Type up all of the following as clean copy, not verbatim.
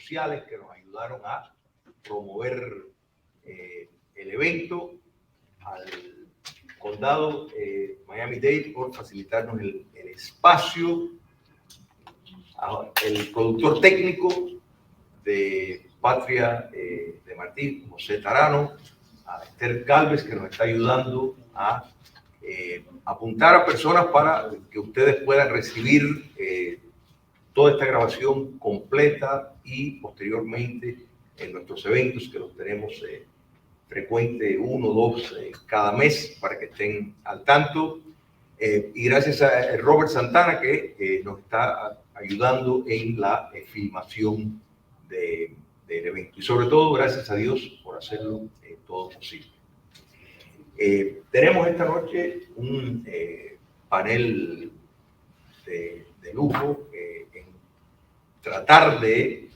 sociales que nos ayudaron a promover el evento, al condado Miami-Dade por facilitarnos el espacio, el productor técnico de Patria de Martí, José Tarano, a Esther Galvez, que nos está ayudando a apuntar a personas para que ustedes puedan recibir toda esta grabación completa y posteriormente en nuestros eventos, que los tenemos frecuente, 1 o 2 cada mes, para que estén al tanto. Y gracias a Robert Santana, que nos está ayudando en la filmación del evento. Y sobre todo, gracias a Dios por hacerlo todo posible. Tenemos esta noche un panel de lujo en tratar de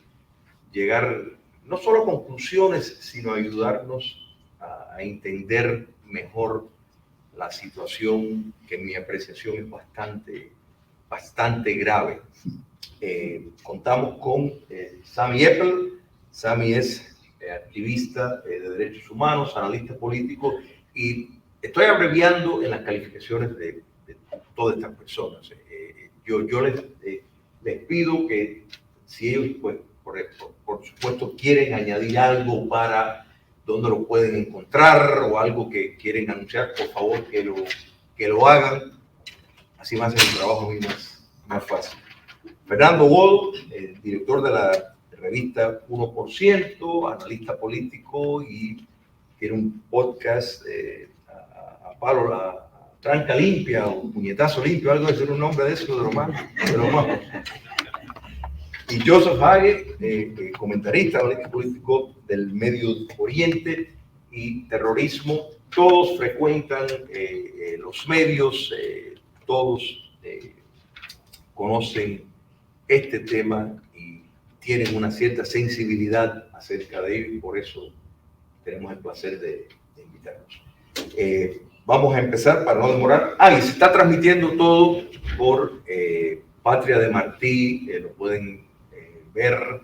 llegar no solo a conclusiones, sino a ayudarnos a entender mejor la situación, que en mi apreciación es bastante grave. Contamos con Sammy Eppel. Sammy es activista de derechos humanos, analista político, y estoy abreviando en las calificaciones de todas estas personas. Yo les pido que si ellos, pues, por supuesto, quieren añadir algo para dónde lo pueden encontrar o algo que quieren anunciar, por favor que lo hagan. Así me hace el trabajo muy más fácil. Fernando Wall, el director de la revista 1%, analista político y tiene un podcast a tranca limpia o puñetazo limpio, algo de ser un nombre de eso, de lo más. Y Joseph Hage, comentarista, analista político del Medio Oriente y terrorismo. Todos frecuentan los medios, todos conocen este tema y tienen una cierta sensibilidad acerca de ello, y por eso tenemos el placer de invitarlos. Vamos a empezar para no demorar. Y se está transmitiendo todo por Patria de Martí, lo pueden ver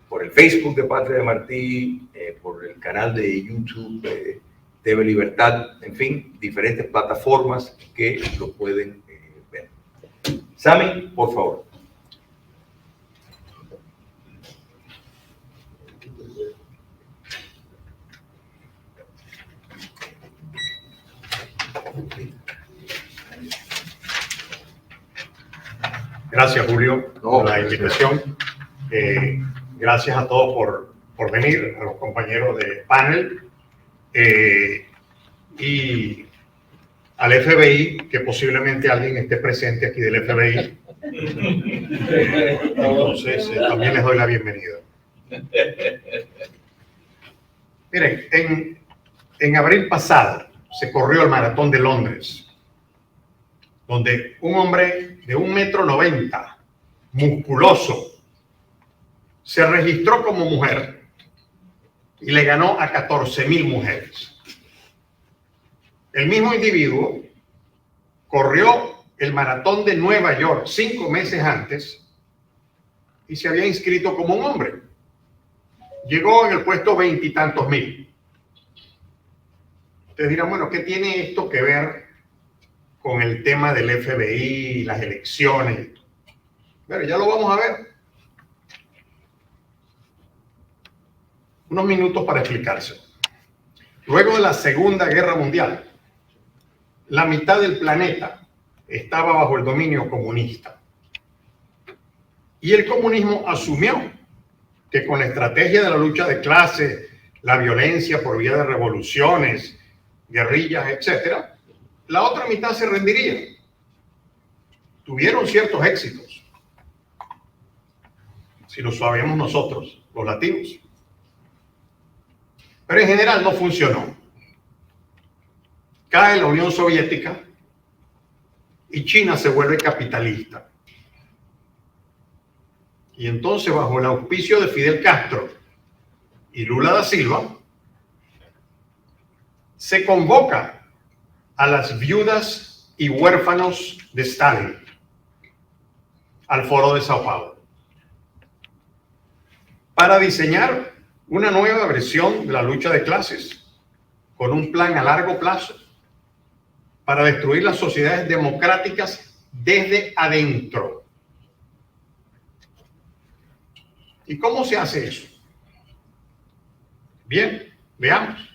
por el Facebook de Patria de Martí, por el canal de YouTube TV Libertad, en fin, diferentes plataformas que lo pueden ver. Sammy, por favor. Gracias, Julio, por la invitación. Gracias a todos por venir, a los compañeros de panel y al FBI, que posiblemente alguien esté presente aquí del FBI. Entonces, también les doy la bienvenida. Miren, en abril pasado se corrió el Maratón de Londres, donde un hombre de 1,90 m, musculoso, se registró como mujer y le ganó a 14,000 mujeres. El mismo individuo corrió el Maratón de Nueva York 5 meses antes y se había inscrito como un hombre. Llegó en el puesto 20 y tantos mil. Ustedes dirán, bueno, ¿qué tiene esto que ver con el tema del FBI y las elecciones? Bueno, ya lo vamos a ver. Unos minutos para explicarse. Luego de la Segunda Guerra Mundial, la mitad del planeta estaba bajo el dominio comunista. Y el comunismo asumió que con la estrategia de la lucha de clases, la violencia por vía de revoluciones, guerrillas, etc., la otra mitad se rendiría. Tuvieron ciertos éxitos, si lo sabíamos nosotros, los latinos. Pero en general no funcionó. Cae la Unión Soviética y China se vuelve capitalista. Y entonces, bajo el auspicio de Fidel Castro y Lula da Silva, se convoca a las viudas y huérfanos de Stalin al Foro de Sao Paulo. para diseñar una nueva versión de la lucha de clases con un plan a largo plazo para destruir las sociedades democráticas desde adentro. ¿Y cómo se hace eso? Bien, veamos.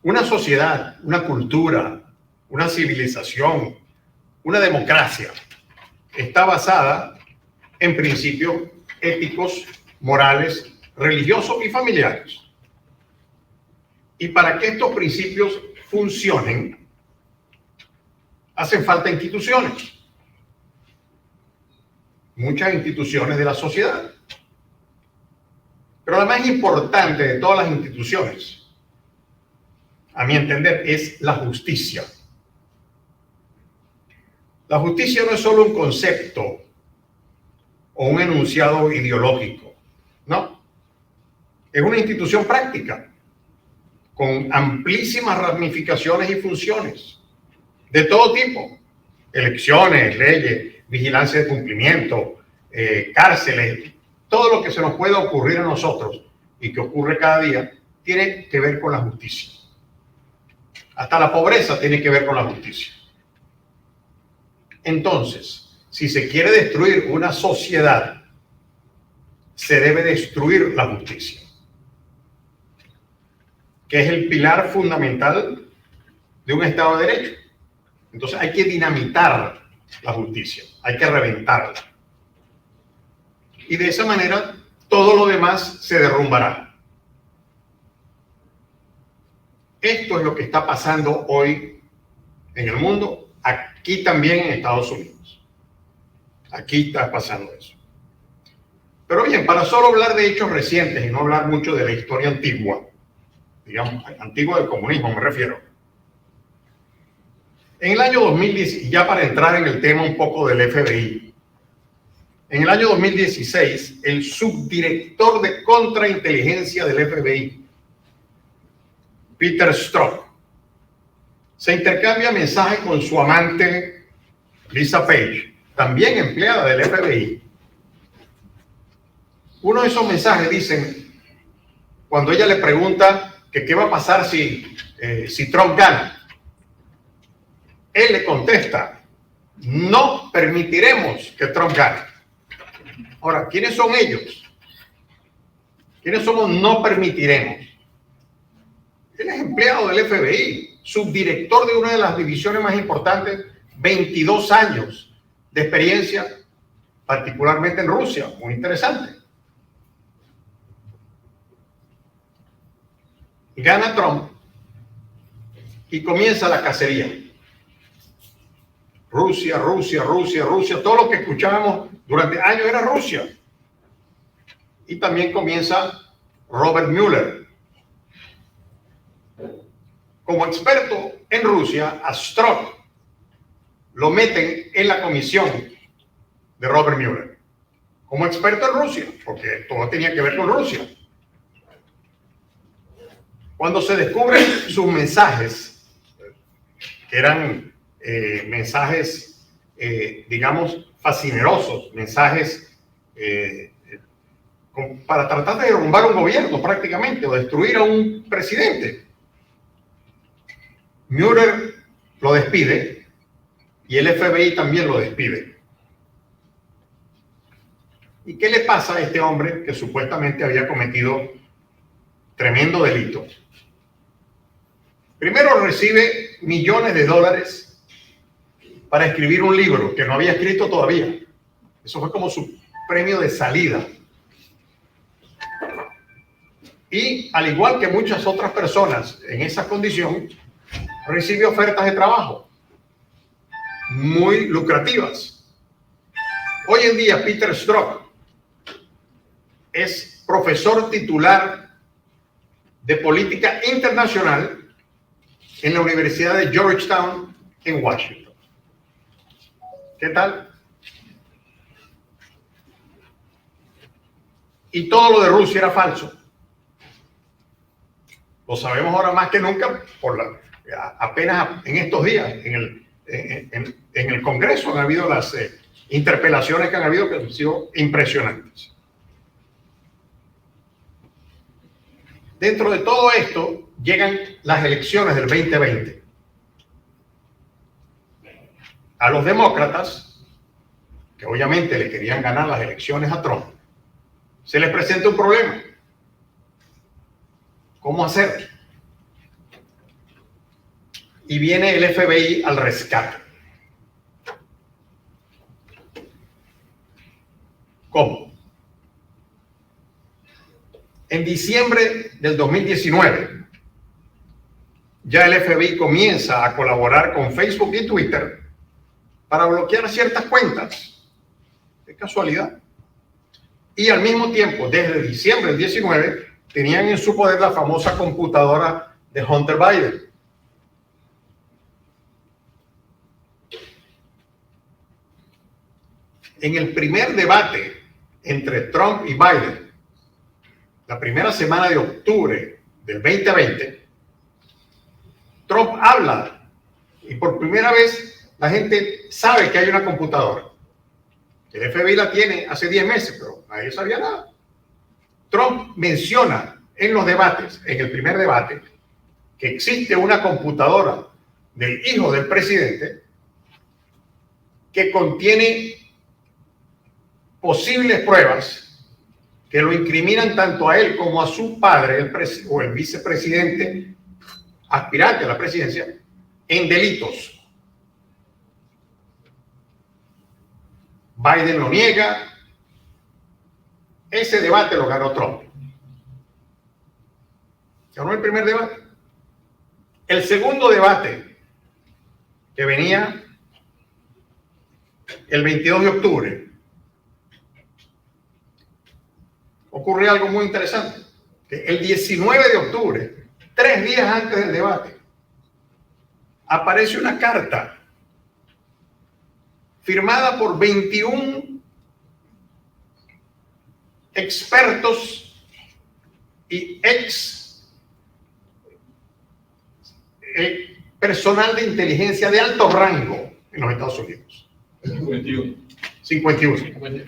Una sociedad, una cultura, una civilización, una democracia está basada en principios éticos, morales, religiosos y familiares. Y para que estos principios funcionen, hacen falta instituciones. Muchas instituciones de la sociedad. Pero la más importante de todas las instituciones, a mi entender, es la justicia. La justicia no es solo un concepto o un enunciado ideológico, no. Es una institución práctica con amplísimas ramificaciones y funciones de todo tipo. Elecciones, leyes, vigilancia de cumplimiento, cárceles, todo lo que se nos pueda ocurrir a nosotros y que ocurre cada día tiene que ver con la justicia. Hasta la pobreza tiene que ver con la justicia. Entonces, si se quiere destruir una sociedad, se debe destruir la justicia, que es el pilar fundamental de un Estado de Derecho. Entonces hay que dinamitar la justicia, hay que reventarla. Y de esa manera todo lo demás se derrumbará. Esto es lo que está pasando hoy en el mundo, aquí también en Estados Unidos. Aquí está pasando eso. Pero bien, para solo hablar de hechos recientes y no hablar mucho de la historia antigua, digamos, antigua del comunismo me refiero. En el año 2010, y ya para entrar en el tema un poco del FBI, en el año 2016, el subdirector de contrainteligencia del FBI, Peter Strzok, se intercambia mensajes con su amante Lisa Page, también empleada del FBI. Uno de esos mensajes dicen, cuando ella le pregunta que qué va a pasar si Trump gana, él le contesta, no permitiremos que Trump gane. Ahora, ¿quiénes son ellos? ¿Quiénes somos? No permitiremos. Él es empleado del FBI, subdirector de una de las divisiones más importantes, 22 años de experiencia, particularmente en Rusia. Muy interesante. Gana Trump y comienza la cacería. Rusia, Rusia, Rusia, Rusia. Todo lo que escuchábamos durante años era Rusia. Y también comienza Robert Mueller. Como experto en Rusia, a Strzok lo meten en la comisión de Robert Mueller. Como experto en Rusia, porque todo tenía que ver con Rusia. Cuando se descubren sus mensajes, que eran mensajes, digamos, fascinerosos, mensajes para tratar de derrumbar un gobierno prácticamente o destruir a un presidente, Mueller lo despide y el FBI también lo despide. ¿Y qué le pasa a este hombre que supuestamente había cometido tremendo delito? Primero recibe millones de dólares para escribir un libro que no había escrito todavía. Eso fue como su premio de salida. Y al igual que muchas otras personas en esa condición, recibe ofertas de trabajo muy lucrativas. Hoy en día Peter Strzok es profesor titular de política internacional en la Universidad de Georgetown en Washington. ¿Qué tal? Y todo lo de Rusia era falso. Lo sabemos ahora más que nunca apenas en estos días en el Congreso han habido las interpelaciones que han habido que han sido impresionantes. dentro de todo esto llegan las elecciones del 2020. A los demócratas, que obviamente le querían ganar las elecciones a Trump, se les presenta un problema. ¿Cómo hacer? Y viene el FBI al rescate. ¿Cómo? En diciembre del 2019, ya el FBI comienza a colaborar con Facebook y Twitter para bloquear ciertas cuentas. De casualidad. Y al mismo tiempo, desde diciembre del 19, tenían en su poder la famosa computadora de Hunter Biden. En el primer debate entre Trump y Biden, la primera semana de octubre del 2020, Trump habla y por primera vez la gente sabe que hay una computadora. El FBI la tiene hace 10 meses, pero nadie sabía nada. Trump menciona en los debates, en el primer debate, que existe una computadora del hijo del presidente que contiene posibles pruebas que lo incriminan tanto a él como a su padre, el vicepresidente aspirante a la presidencia, en delitos. Biden lo niega. Ese debate lo ganó Trump. Ganó el primer debate. El segundo debate, que venía el 22 de octubre, ocurrió algo muy interesante. Que el 19 de octubre, 3 días antes del debate, aparece una carta firmada por 21 expertos y personal de inteligencia de alto rango en los Estados Unidos. 51.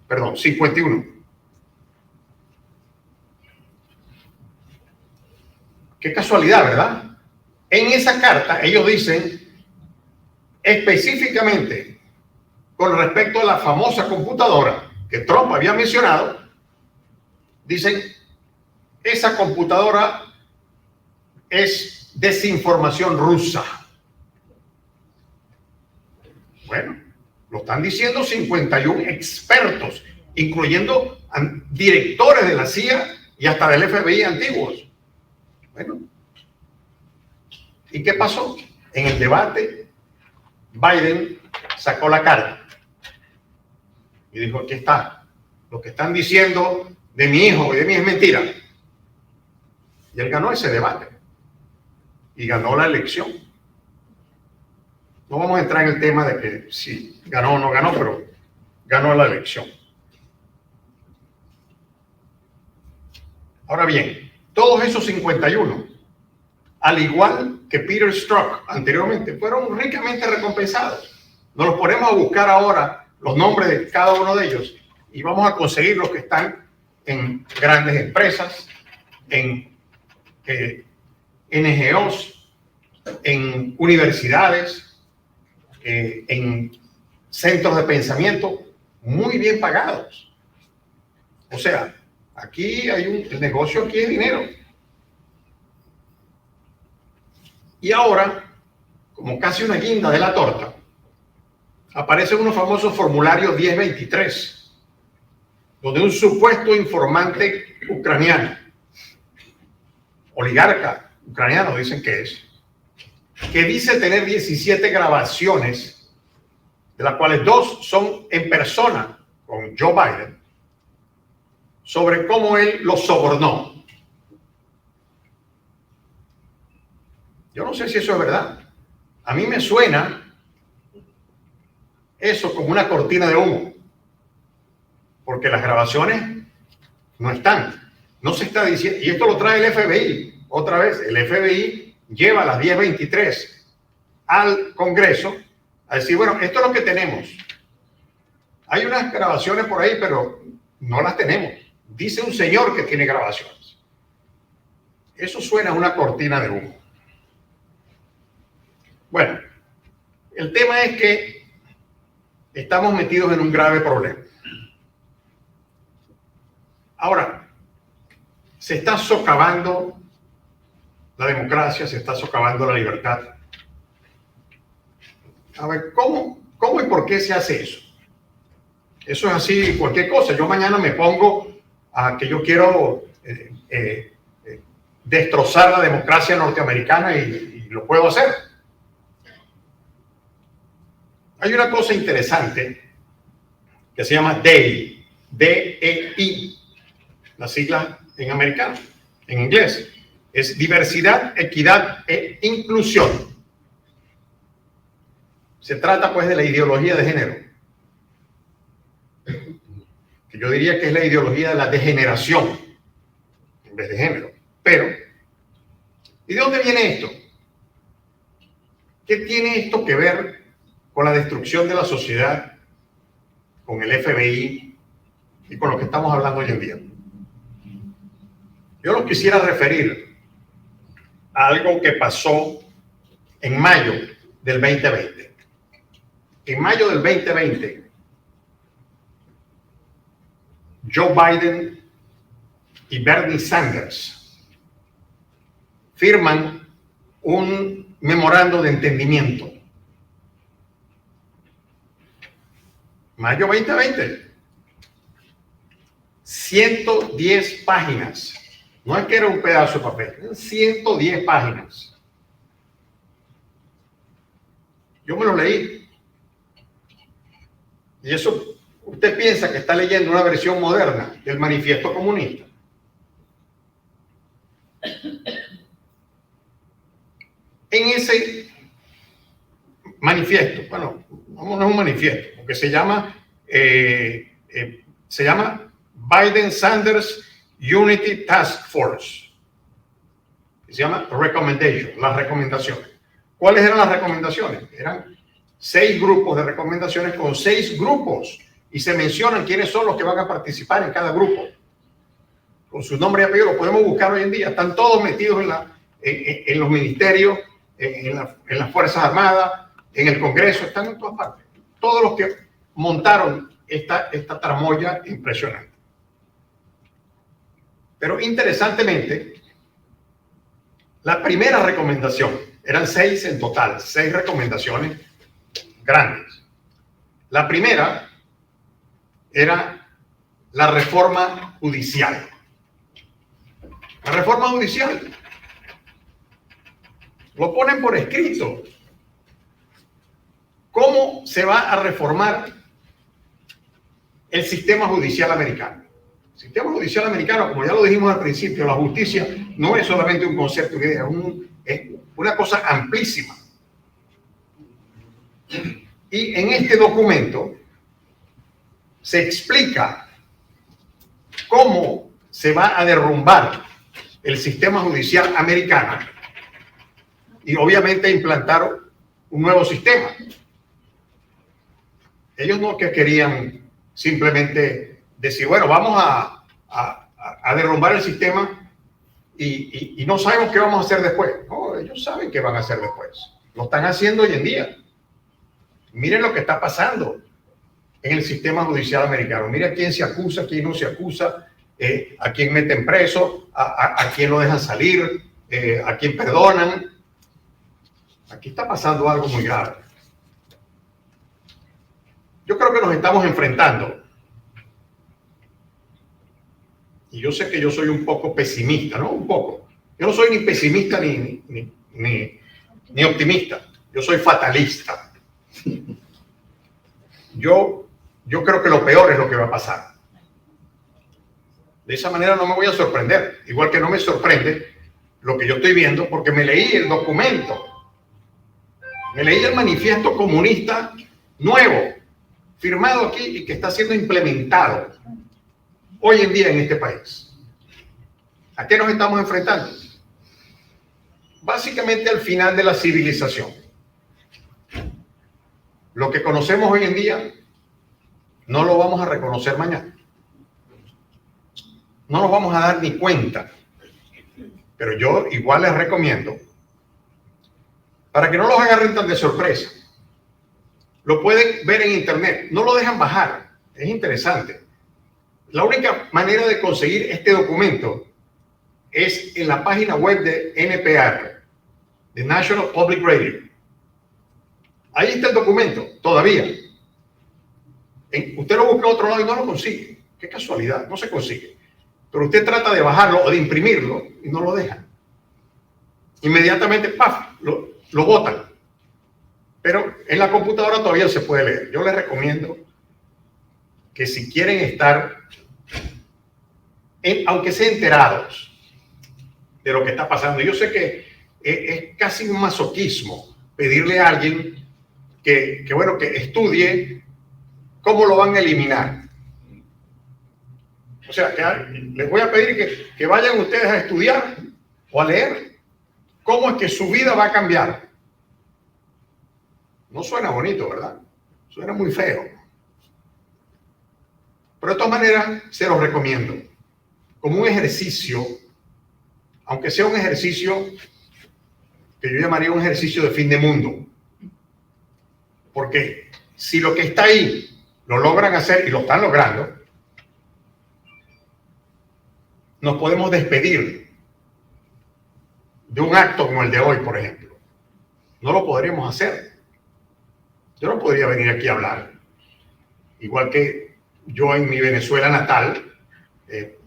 Perdón, 51. Qué casualidad, ¿verdad? En esa carta ellos dicen específicamente con respecto a la famosa computadora que Trump había mencionado, dicen, esa computadora es desinformación rusa. Bueno, lo están diciendo 51 expertos, incluyendo directores de la CIA y hasta del FBI antiguos. Bueno, ¿y qué pasó? En el debate, Biden sacó la carta y dijo, aquí está, lo que están diciendo de mi hijo y de mí es mentira. Y él ganó ese debate y ganó la elección. No vamos a entrar en el tema de que si ganó o no ganó, pero ganó la elección. Ahora bien, todos esos 51, al igual que Peter Strzok anteriormente, fueron ricamente recompensados. Nos los ponemos a buscar ahora los nombres de cada uno de ellos y vamos a conseguir los que están en grandes empresas, en NGOs, en universidades, en centros de pensamiento muy bien pagados. O sea, aquí hay el negocio aquí es dinero. Y ahora, como casi una guinda de la torta, aparecen unos famosos formularios 1023, donde un supuesto informante ucraniano, oligarca ucraniano dicen que es, que dice tener 17 grabaciones, de las cuales 2 son en persona con Joe Biden, sobre cómo él lo sobornó. Yo no sé si eso es verdad. A mí me suena eso como una cortina de humo, porque las grabaciones no están, no se está diciendo, y esto lo trae el FBI, otra vez, el FBI lleva las 1023 al Congreso a decir, bueno, esto es lo que tenemos. Hay unas grabaciones por ahí, pero no las tenemos. Dice un señor que tiene grabaciones. Eso suena a una cortina de humo. Bueno, el tema es que estamos metidos en un grave problema. Ahora, se está socavando la democracia, se está socavando la libertad. A ver, ¿cómo y por qué se hace eso? Eso es así, cualquier cosa. Yo mañana me pongo a que yo quiero destrozar la democracia norteamericana y lo puedo hacer. Hay una cosa interesante que se llama DEI, D-E-I, las siglas en americano, en inglés. Es diversidad, equidad e inclusión. Se trata pues de la ideología de género, que yo diría que es la ideología de la degeneración en vez de género. Pero, ¿y de dónde viene esto? ¿Qué tiene esto que ver con la destrucción de la sociedad, con el FBI y con lo que estamos hablando hoy en día? Yo lo quisiera referir a algo que pasó en mayo del 2020. En mayo del 2020, Joe Biden y Bernie Sanders firman un memorando de entendimiento. Mayo 2020. 110 páginas. No es que era un pedazo de papel, eran 110 páginas. Yo me lo leí. Y eso, usted piensa que está leyendo una versión moderna del manifiesto comunista. En ese manifiesto, bueno, no es un manifiesto, porque se llama Biden-Sanders Unity Task Force. Se llama Recommendation, las recomendaciones. ¿Cuáles eran las recomendaciones? Eran 6 grupos de recomendaciones con 6 grupos y se mencionan quiénes son los que van a participar en cada grupo. Con su nombre y apellido lo podemos buscar hoy en día. Están todos metidos en los ministerios, en las Fuerzas Armadas, en el Congreso, están en todas partes. Todos los que montaron esta tramoya impresionante. Pero interesantemente, la primera recomendación, eran 6 en total, 6 recomendaciones grandes. La primera era la reforma judicial. La reforma judicial. Lo ponen por escrito. ¿Cómo se va a reformar el sistema judicial americano? El sistema judicial americano, como ya lo dijimos al principio, la justicia no es solamente un concepto, es una cosa amplísima. Y en este documento se explica cómo se va a derrumbar el sistema judicial americano y obviamente implantar un nuevo sistema. Ellos no que querían simplemente decir, bueno, vamos a derrumbar el sistema y no sabemos qué vamos a hacer después. No, ellos saben qué van a hacer después. Lo están haciendo hoy en día. Miren lo que está pasando en el sistema judicial americano. Miren a quién se acusa, a quién no se acusa, a quién meten preso, a quién lo dejan salir, a quién perdonan. Aquí está pasando algo muy grave. Yo creo que nos estamos enfrentando. Y yo sé que yo soy un poco pesimista, ¿no? Un poco. Yo no soy ni pesimista ni optimista. Yo soy fatalista. Yo creo que lo peor es lo que va a pasar. De esa manera no me voy a sorprender. Igual que no me sorprende lo que yo estoy viendo porque me leí el documento. Me leí el manifiesto comunista nuevo, firmado aquí y que está siendo implementado hoy en día en este país. ¿A qué nos estamos enfrentando? Básicamente al final de la civilización. Lo que conocemos hoy en día no lo vamos a reconocer mañana. No nos vamos a dar ni cuenta. pero yo igual les recomiendo, para que no los agarren tan de sorpresa, lo pueden ver en internet, no lo dejan bajar, es interesante. La única manera de conseguir este documento es en la página web de NPR, de National Public Radio. Ahí está el documento, todavía. Usted lo busca a otro lado y no lo consigue. Qué casualidad, no se consigue. Pero usted trata de bajarlo o de imprimirlo y no lo dejan. Inmediatamente, ¡paf!, lo botan. Pero en la computadora todavía se puede leer. Yo les recomiendo que si quieren estar, aunque sean enterados de lo que está pasando, yo sé que es casi un masoquismo pedirle a alguien que estudie cómo lo van a eliminar. O sea, que les voy a pedir que vayan ustedes a estudiar o a leer cómo es que su vida va a cambiar. No suena bonito, ¿verdad? Suena muy feo. Pero de todas maneras, se los recomiendo. Como un ejercicio, aunque sea un ejercicio que yo llamaría un ejercicio de fin de mundo. Porque si lo que está ahí lo logran hacer y lo están logrando, nos podemos despedir de un acto como el de hoy, por ejemplo. No lo podríamos hacer. Yo no podría venir aquí a hablar. Igual que yo en mi Venezuela natal,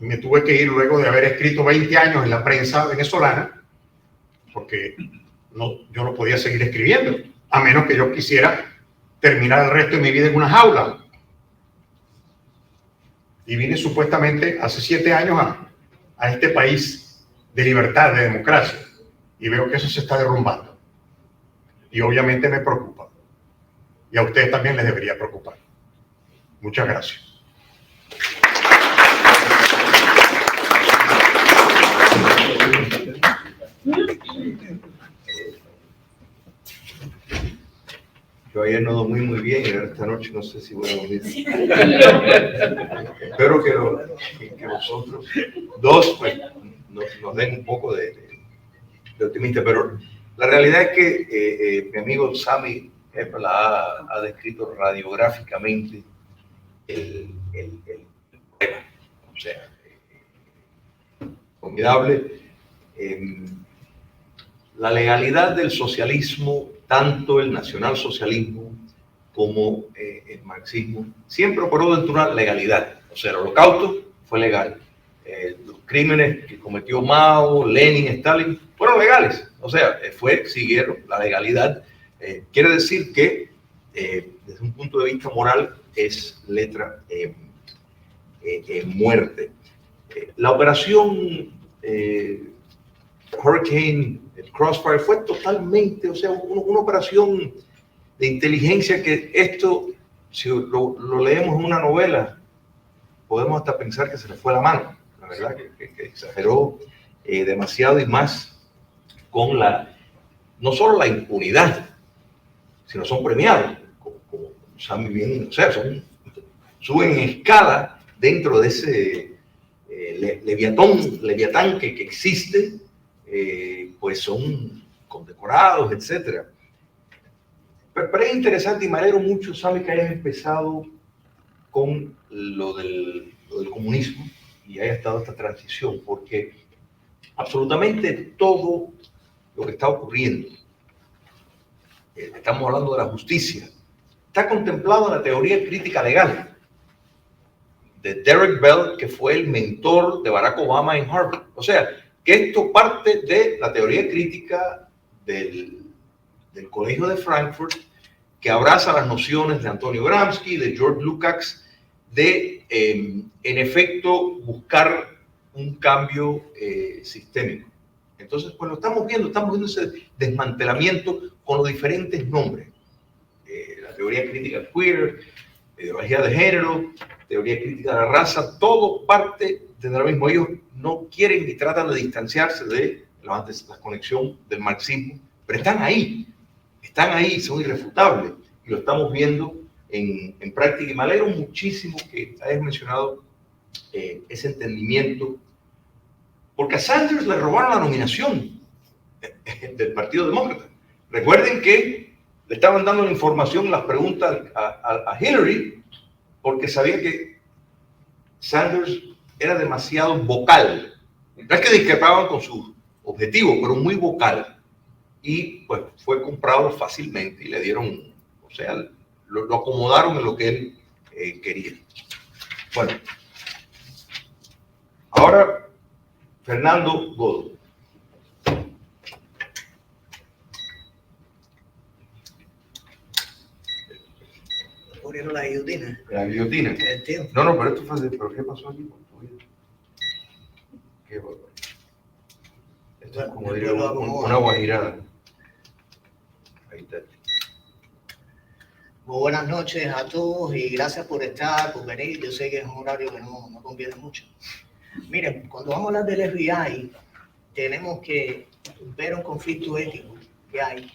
me tuve que ir luego de haber escrito 20 años en la prensa venezolana, porque yo no podía seguir escribiendo, a menos que yo quisiera terminar el resto de mi vida en una jaula. Y vine supuestamente hace 7 años a este país de libertad, de democracia, y veo que eso se está derrumbando. Y obviamente me preocupa. Y a ustedes también les debería preocupar. Muchas gracias. Yo ayer no dormí muy bien y esta noche no sé si voy a dormir. Espero que los otros dos pues, nos den un poco de optimista, pero la realidad es que mi amigo Sammy Epala ha descrito radiográficamente el problema. O sea, formidable. La legalidad del socialismo, tanto el nacionalsocialismo como el marxismo, siempre operó dentro de una legalidad. O sea, el holocausto fue legal. Los crímenes que cometió Mao, Lenin, Stalin, fueron legales. O sea, siguieron la legalidad. Quiere decir que, desde un punto de vista moral, es letra muerte. La operación Hurricane Crossfire fue totalmente, o sea, una operación de inteligencia que esto, si lo leemos en una novela, podemos hasta pensar que se le fue la mano, la verdad, que exageró demasiado, y más con no solo la impunidad, sino son premiados, como saben bien, o sea, suben en escala dentro de ese leviatán que existe, pues son condecorados, etcétera. Pero es interesante y me alegro mucho, sabe, que hayas empezado con lo del comunismo y haya estado esta transición, porque absolutamente todo lo que está ocurriendo, estamos hablando de la justicia, está contemplado en la teoría crítica legal de Derek Bell, que fue el mentor de Barack Obama en Harvard. O sea, que esto parte de la teoría crítica del Colegio de Frankfurt, que abraza las nociones de Antonio Gramsci, de George Lukács, de, en efecto, buscar un cambio sistémico. Entonces, pues lo estamos viendo ese desmantelamiento con los diferentes nombres. La teoría crítica queer, ideología de género, teoría crítica de la raza, todo parte de lo mismo. Ellos no quieren ni tratan de distanciarse de la conexión del marxismo, pero están ahí, son irrefutables, y lo estamos viendo en práctica. Y me alegro muchísimo que hayas mencionado ese entendimiento porque a Sanders le robaron la nominación del Partido Demócrata. Recuerden que le estaban dando la información, las preguntas a Hillary, porque sabían que Sanders era demasiado vocal. No es que discrepaban con su objetivo, pero muy vocal. Y pues fue comprado fácilmente y le dieron, o sea, lo acomodaron en lo que él quería. Bueno, ahora Fernando Godo. Murieron la guillotina. La guillotina. No, pero esto fue pero ¿qué pasó aquí con tu vida? Qué barbaridad. Esto es como diría una guajirada. Ahí está. Muy buenas noches a todos y gracias por venir. Yo sé que es un horario que no conviene mucho. Miren, cuando vamos a hablar del FBI, tenemos que ver un conflicto ético que hay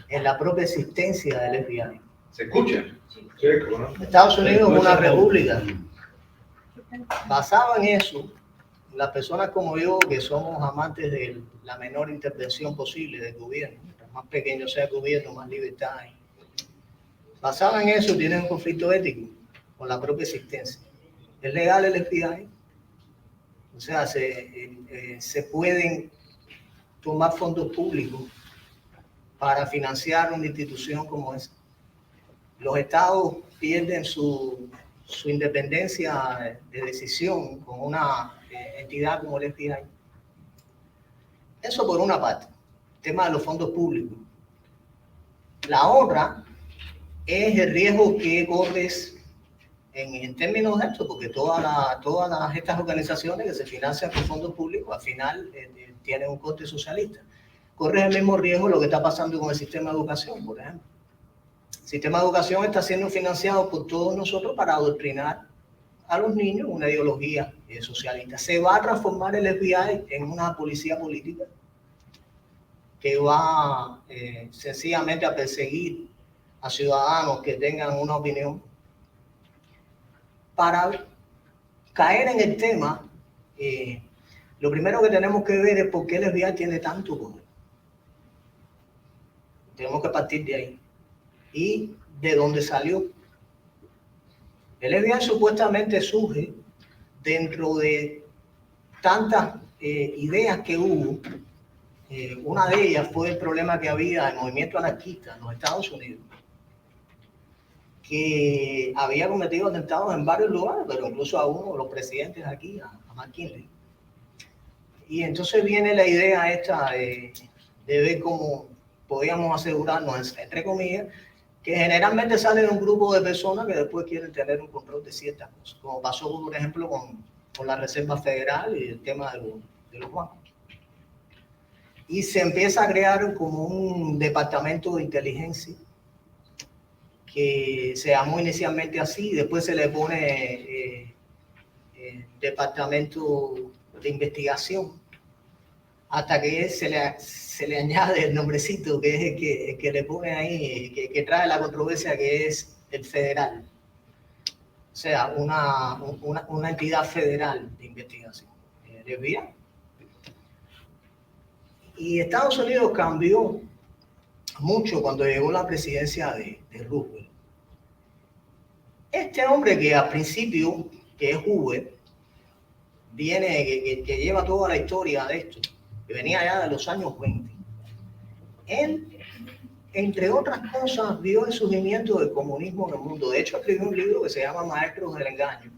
en la propia existencia del FBI. ¿Se escucha? Sí, ¿no? Estados Unidos es una república. Basado en eso, las personas como yo, que somos amantes de la menor intervención posible del gobierno, mientras más pequeño sea el gobierno, más libertad hay. Basado en eso, tienen un conflicto ético con la propia existencia. ¿Es legal el FBI? O sea, se pueden tomar fondos públicos para financiar una institución como esa. Los estados pierden su independencia de decisión con una entidad como el FBI. Eso por una parte, el tema de los fondos públicos. La otra es el riesgo que corres en términos de esto, porque todas estas organizaciones que se financian con fondos públicos al final tienen un coste socialista. Corres el mismo riesgo lo que está pasando con el sistema de educación, por ejemplo. El sistema de educación está siendo financiado por todos nosotros para adoctrinar a los niños en una ideología socialista. Se va a transformar el FBI en una policía política que va sencillamente a perseguir a ciudadanos que tengan una opinión. Para caer en el tema, lo primero que tenemos que ver es por qué el FBI tiene tanto poder. Tenemos que partir de ahí. ¿Y de dónde salió? El FBI supuestamente surge dentro de tantas ideas que hubo. Una de ellas fue el problema que había del movimiento anarquista en los Estados Unidos, que había cometido atentados en varios lugares, pero incluso a uno de los presidentes aquí, a McKinley. Y entonces viene la idea esta de ver cómo podíamos asegurarnos, entre comillas, que generalmente sale de un grupo de personas que después quieren tener un control de ciertas cosas, como pasó, por ejemplo, con la Reserva Federal y el tema de los bancos. Y se empieza a crear como un departamento de inteligencia que se llamó inicialmente así, después se le pone departamento de investigación, hasta que se le añade el nombrecito que es el que le pone ahí, que trae la controversia, que es el federal. O sea, una entidad federal de investigación. ¿Les veía? Y Estados Unidos cambió mucho cuando llegó la presidencia de Roosevelt. Este hombre que al principio, que es Hoover, que lleva toda la historia de esto, que venía ya de los años 20. Él, entre otras cosas, vio el surgimiento del comunismo en el mundo. De hecho, escribió un libro que se llama Maestros del Engaño,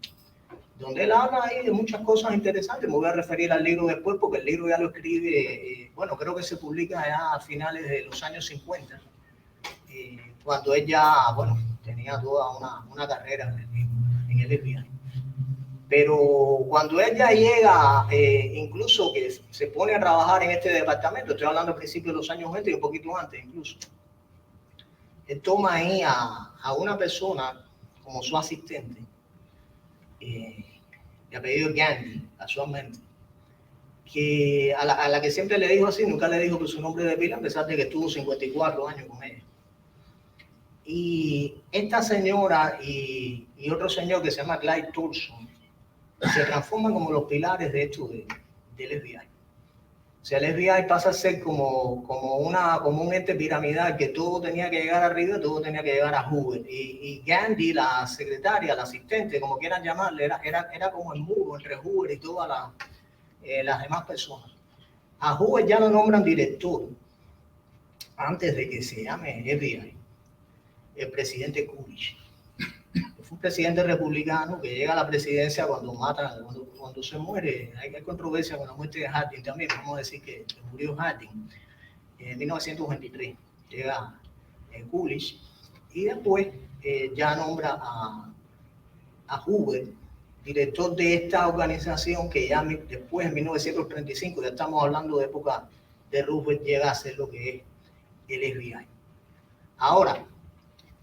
donde él habla ahí de muchas cosas interesantes. Me voy a referir al libro después, porque el libro ya lo escribe, creo que se publica ya a finales de los años 50, cuando él ya, tenía toda una carrera en el FBI. Pero cuando él ya llega, incluso que se pone a trabajar en este departamento, estoy hablando al principio de los años 20 y un poquito antes incluso, él toma ahí a una persona como su asistente, de apellido Gandhi, casualmente, que a la que siempre le dijo así, nunca le dijo que su nombre de pila, a pesar de que estuvo 54 años con ella. Y esta señora y otro señor que se llama Clyde Tolson se transforman como los pilares de esto del FBI. O sea, el FBI pasa a ser como un ente piramidal que todo tenía que llegar arriba, todo tenía que llegar a Hoover. Y Gandhi, la secretaria, la asistente, como quieran llamarle, era como el muro entre Hoover y todas las demás personas. A Hoover ya lo nombran director antes de que se llame FBI, el presidente Coolidge. Fue un presidente republicano que llega a la presidencia cuando se muere. Hay controversia con la muerte de Harding también. Vamos a decir que murió Harding en 1923. Llega Coolidge y después ya nombra a Hoover director de esta organización que ya después en 1935, ya estamos hablando de época de Roosevelt, llega a ser lo que es el FBI. Ahora,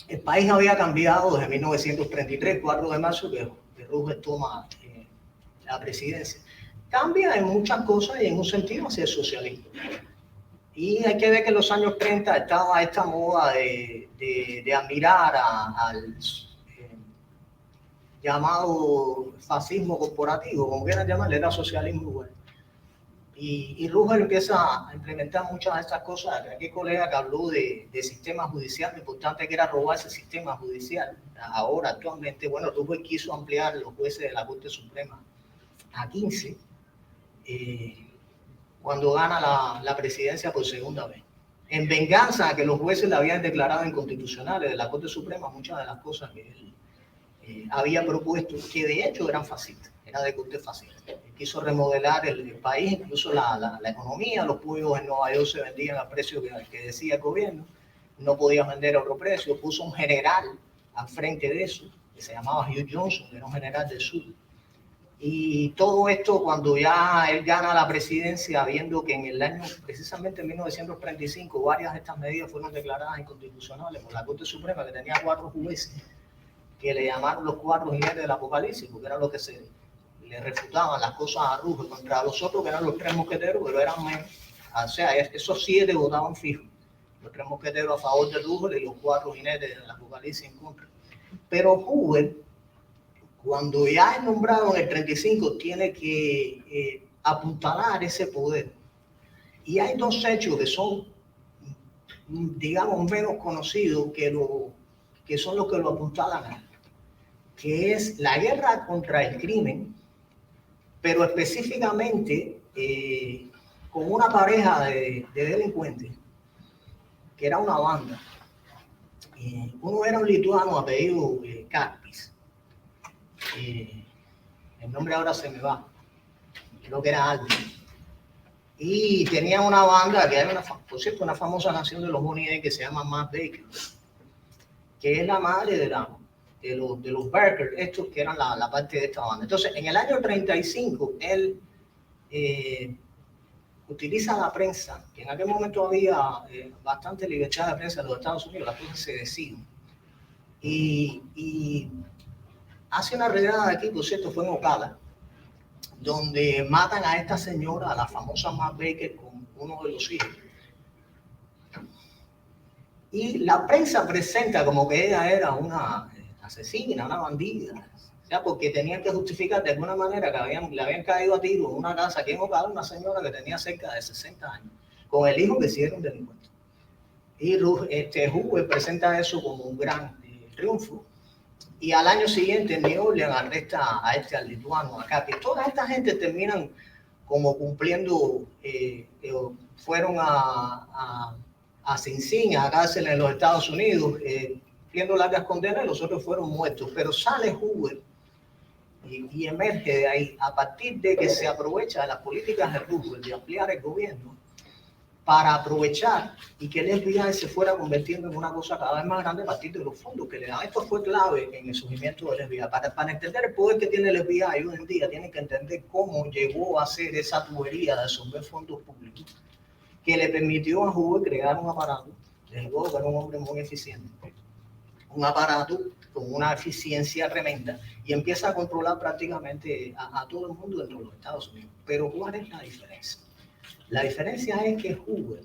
el país había cambiado desde 1933, 4 de marzo, que Roosevelt toma la presidencia. Cambia en muchas cosas y en un sentido hacia el socialismo. Y hay que ver que en los años 30 estaba esta moda de admirar al llamado fascismo corporativo, como quieran llamarle, era socialismo igual. Y Roosevelt empieza a implementar muchas de estas cosas. Aquí hay colega que habló de sistema judicial, lo importante que era robar ese sistema judicial. Ahora, actualmente, bueno, Roosevelt quiso ampliar los jueces de la Corte Suprema a 15, cuando gana la presidencia por segunda vez. En venganza a que los jueces la habían declarado inconstitucionales de la Corte Suprema, muchas de las cosas que él había propuesto, que de hecho eran fascistas, era de corte fascista. Quiso remodelar el país, incluso la economía. Los pollos en Nueva York se vendían al precio que decía el gobierno, no podía vender a otro precio. Puso un general al frente de eso, que se llamaba Hugh Johnson, que era un general del sur. Y todo esto cuando ya él gana la presidencia, viendo que en el año, precisamente en 1935, varias de estas medidas fueron declaradas inconstitucionales por la Corte Suprema, que tenía 4 jueces, que le llamaron los 4 jinetes del Apocalipsis, porque eran los que le refutaban las cosas a Roosevelt, contra los otros que eran los 3 mosqueteros, pero eran menos. O sea, esos 7 votaban fijos, los 3 mosqueteros a favor de Roosevelt y los 4 jinetes del Apocalipsis en contra. Pero Hoover, cuando ya es nombrado en el 35, tiene que apuntalar ese poder. Y hay 2 hechos que son, digamos, menos conocidos que son los que lo apuntalan a él, que es la guerra contra el crimen, pero específicamente con una pareja de delincuentes, que era una banda. Uno era un lituano apellido Karpis. El nombre ahora se me va, creo que era Alvin. Y tenía una banda que hay por cierto, una famosa canción de los Money que se llama Matt Baker, que es la madre de los Barker, estos que eran la parte de esta banda. Entonces, en el año 35, él utiliza la prensa, que en aquel momento había bastante libertad de prensa en los Estados Unidos, las cosas se deciden, y hace una redada aquí, por cierto, fue en Ocala, donde matan a esta señora, a la famosa Matt Baker, con uno de los hijos. Y la prensa presenta como que ella era una asesina, una bandida, o sea, porque tenían que justificar de alguna manera que le habían caído a tiro en una casa aquí en Ocala, una señora que tenía cerca de 60 años, con el hijo que sí era un delincuente. Y Hoover presenta eso como un gran triunfo. Y al año siguiente New Orleans arresta al lituano, acá, que toda esta gente terminan como cumpliendo, fueron a Sing Sing, a cárcel en los Estados Unidos, cumpliendo largas condenas, y los otros fueron muertos. Pero sale Hoover y emerge de ahí, a partir de que se aprovecha de las políticas de Roosevelt de ampliar el gobierno para aprovechar y que el FBI se fuera convirtiendo en una cosa cada vez más grande a partir de los fondos que le dan. Esto fue clave en el surgimiento del FBI. Para entender el poder que tiene el FBI hoy en día, tienen que entender cómo llegó a ser esa tubería de absorber fondos públicos que le permitió a Hoover crear un aparato, desde luego que era un hombre muy eficiente, un aparato con una eficiencia tremenda, y empieza a controlar prácticamente a todo el mundo dentro de los Estados Unidos. Pero ¿cuál es la diferencia? La diferencia es que Hoover,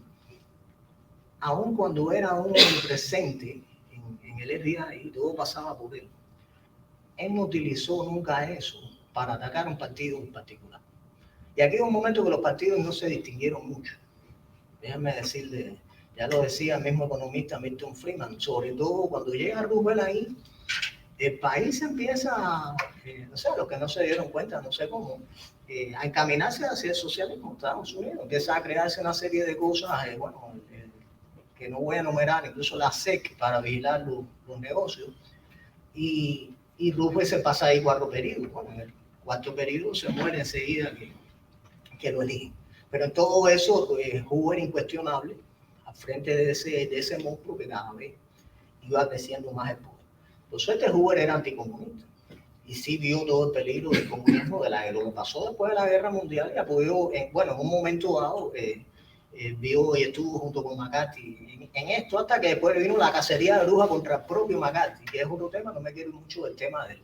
aun cuando era un presente en el FBI y todo pasaba por él, él no utilizó nunca eso para atacar a un partido en particular. Y aquí hubo un momento que los partidos no se distinguieron mucho. Déjame decirle, ya lo decía el mismo economista Milton Friedman, sobre todo cuando llega Roosevelt ahí, el país empieza, no sé, los que no se dieron cuenta, no sé cómo, a encaminarse hacia el socialismo en Estados Unidos. Empieza a crearse una serie de cosas, bueno, que no voy a enumerar, incluso la SEC para vigilar los negocios. Y Roosevelt se pasa ahí 4 periodos. Bueno, en el 4º periodo se muere enseguida que lo eligen. Pero en todo eso, Hoover incuestionable al frente de ese monstruo que cada vez iba creciendo más el poder. Por suerte, Hoover era anticomunista y sí vio todo el peligro del comunismo, de lo que pasó después de la Guerra Mundial, y apoyó, bueno, en un momento dado, vio y estuvo junto con McCarthy en esto, hasta que después vino la cacería de brujas contra el propio McCarthy, que es otro tema, no me quiero mucho del tema del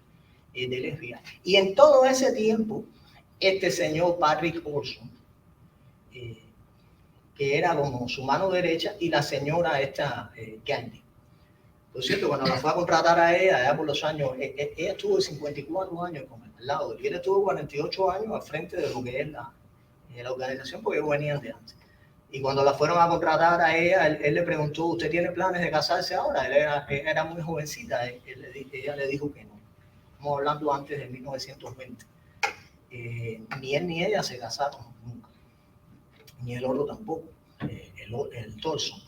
FBI. Y en todo ese tiempo, este señor Patrick Olson, que era como su mano derecha, y la señora esta, Gandhi. Por cierto, cuando la fue a contratar a ella, allá por los años, ella estuvo de 54 años con él, al lado de él. Él estuvo 48 años al frente de lo que es la organización, porque ellos venían de antes. Y cuando la fueron a contratar a ella, él le preguntó, ¿usted tiene planes de casarse ahora? Ella era muy jovencita, ella le dijo que no. Estamos hablando antes de 1920. Ni él ni ella se casaron nunca. Ni el otro tampoco, el Torson.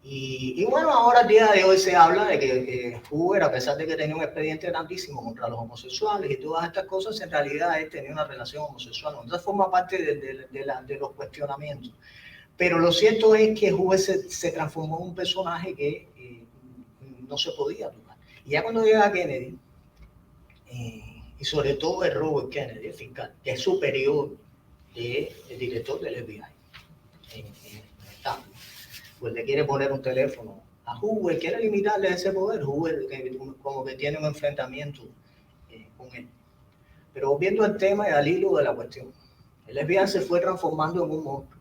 Y bueno, ahora al día de hoy se habla de que Hoover, a pesar de que tenía un expediente grandísimo contra los homosexuales y todas estas cosas, en realidad él tenía una relación homosexual. Entonces forma parte de los cuestionamientos. Pero lo cierto es que Hoover se transformó en un personaje que no se podía tocar. Y ya cuando llega Kennedy, y sobre todo el Robert Kennedy, el fiscal, que es superior del director del FBI en Estados Unidos, pues le quiere poner un teléfono a Hoover, quiere limitarle ese poder. Hoover como que tiene un enfrentamiento con él. Pero volviendo al tema y al hilo de la cuestión, el FBI se fue transformando en un monstruo,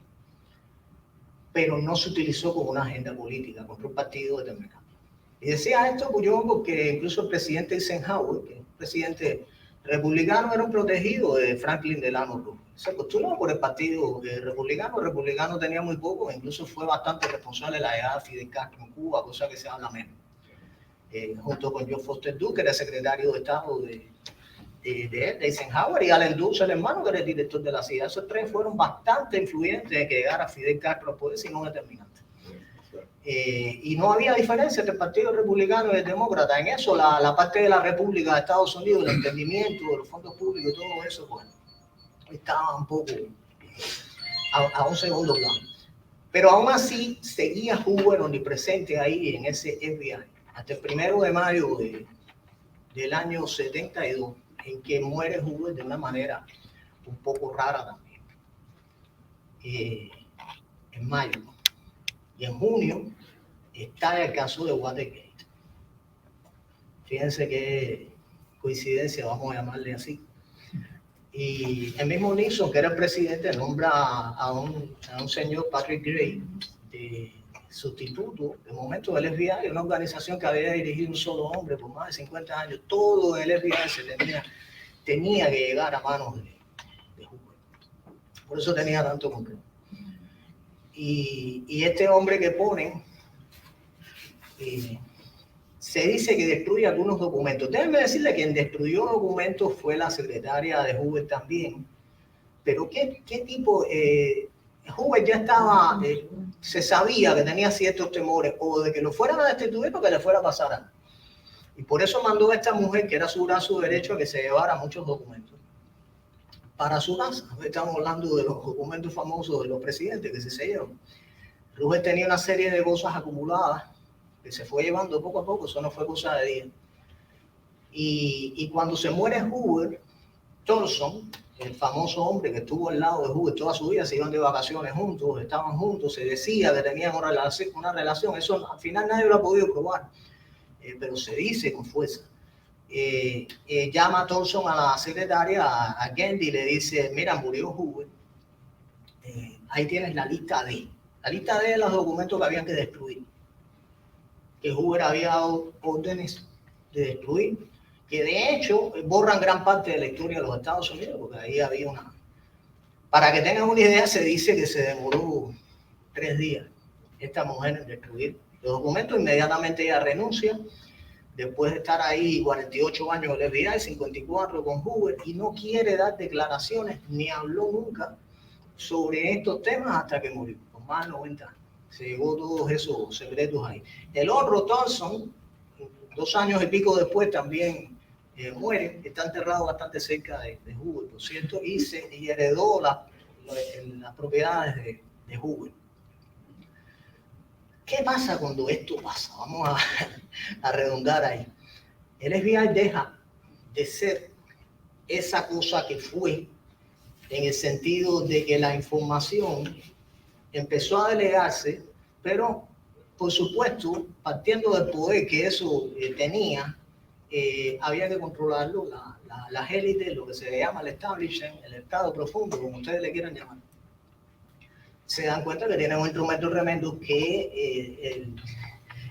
pero no se utilizó como una agenda política contra un partido determinado. Y decía esto porque incluso el presidente Eisenhower, que es un presidente republicano, era un protegido de Franklin Delano Roosevelt. Se postuló por el partido republicano. El republicano tenía muy poco, incluso fue bastante responsable de la llegada de Fidel Castro en Cuba, cosa que se habla menos. Junto con John Foster Dulles, que era secretario de Estado de Eisenhower, y Allen Dulles, el hermano, que era el director de la CIA. Esos 3 fueron bastante influyentes en que llegara Fidel Castro al poder, sino determinantes. Y no había diferencia entre el Partido Republicano y el Demócrata. En eso, la parte de la República de Estados Unidos, el entendimiento de los fondos públicos, todo eso, bueno, estaba un poco a un segundo plano. Pero aún así, seguía Hoover omnipresente ahí en ese FBI, hasta el 1 de mayo del año 72, en que muere Hoover de una manera un poco rara también. En mayo. Y en junio está el caso de Watergate. Fíjense qué coincidencia, vamos a llamarle así. Y el mismo Nixon, que era el presidente, nombra a un señor Patrick Gray de sustituto, de momento del FBI, una organización que había dirigido un solo hombre por más de 50 años. Todo el FBI se tenía que llegar a manos de Hoover. Por eso tenía tanto control. Y este hombre que ponen, se dice que destruye algunos documentos. Déjenme decirle que quien destruyó documentos fue la secretaria de Hoover también. Pero ¿qué tipo? Hoover ya estaba, se sabía que tenía ciertos temores, o de que lo fueran a destituir o que le fuera a pasar algo. Y por eso mandó a esta mujer, que era su brazo derecho, a que se llevara muchos documentos para su casa. Estamos hablando de los documentos famosos de los presidentes que se llevan. Roosevelt tenía una serie de cosas acumuladas que se fue llevando poco a poco, eso no fue cosa de día. Y cuando se muere Hoover, Torson, el famoso hombre que estuvo al lado de Hoover toda su vida, se iban de vacaciones juntos, estaban juntos, se decía que tenían una relación, eso al final nadie lo ha podido probar, pero se dice con fuerza. Llama a Torson a la secretaria, a Gandhi, y le dice, mira, murió Hoover, ahí tienes la lista D. La lista D de los documentos que habían que destruir, que Hoover había dado órdenes de destruir, que de hecho borran gran parte de la historia de los Estados Unidos, porque ahí había Para que tengan una idea, se dice que se demoró 3 días esta mujer en destruir los documentos. Inmediatamente ella renuncia, después de estar ahí 48 años en el FBI, 54 con Hoover, y no quiere dar declaraciones, ni habló nunca sobre estos temas hasta que murió, con más de 90 años. Se llevó todos esos secretos ahí. El otro, Thompson, 2 años y pico después, también muere. Está enterrado bastante cerca de Hoover, por cierto, y heredó las propiedades de Hoover. ¿Qué pasa cuando esto pasa? Vamos a redundar ahí. El FBI deja de ser esa cosa que fue, en el sentido de que la información empezó a delegarse, pero por supuesto, partiendo del poder que eso tenía, había que controlarlo, las élites, lo que se llama el establishment, el estado profundo, como ustedes le quieran llamar. Se dan cuenta que tienen un instrumento tremendo que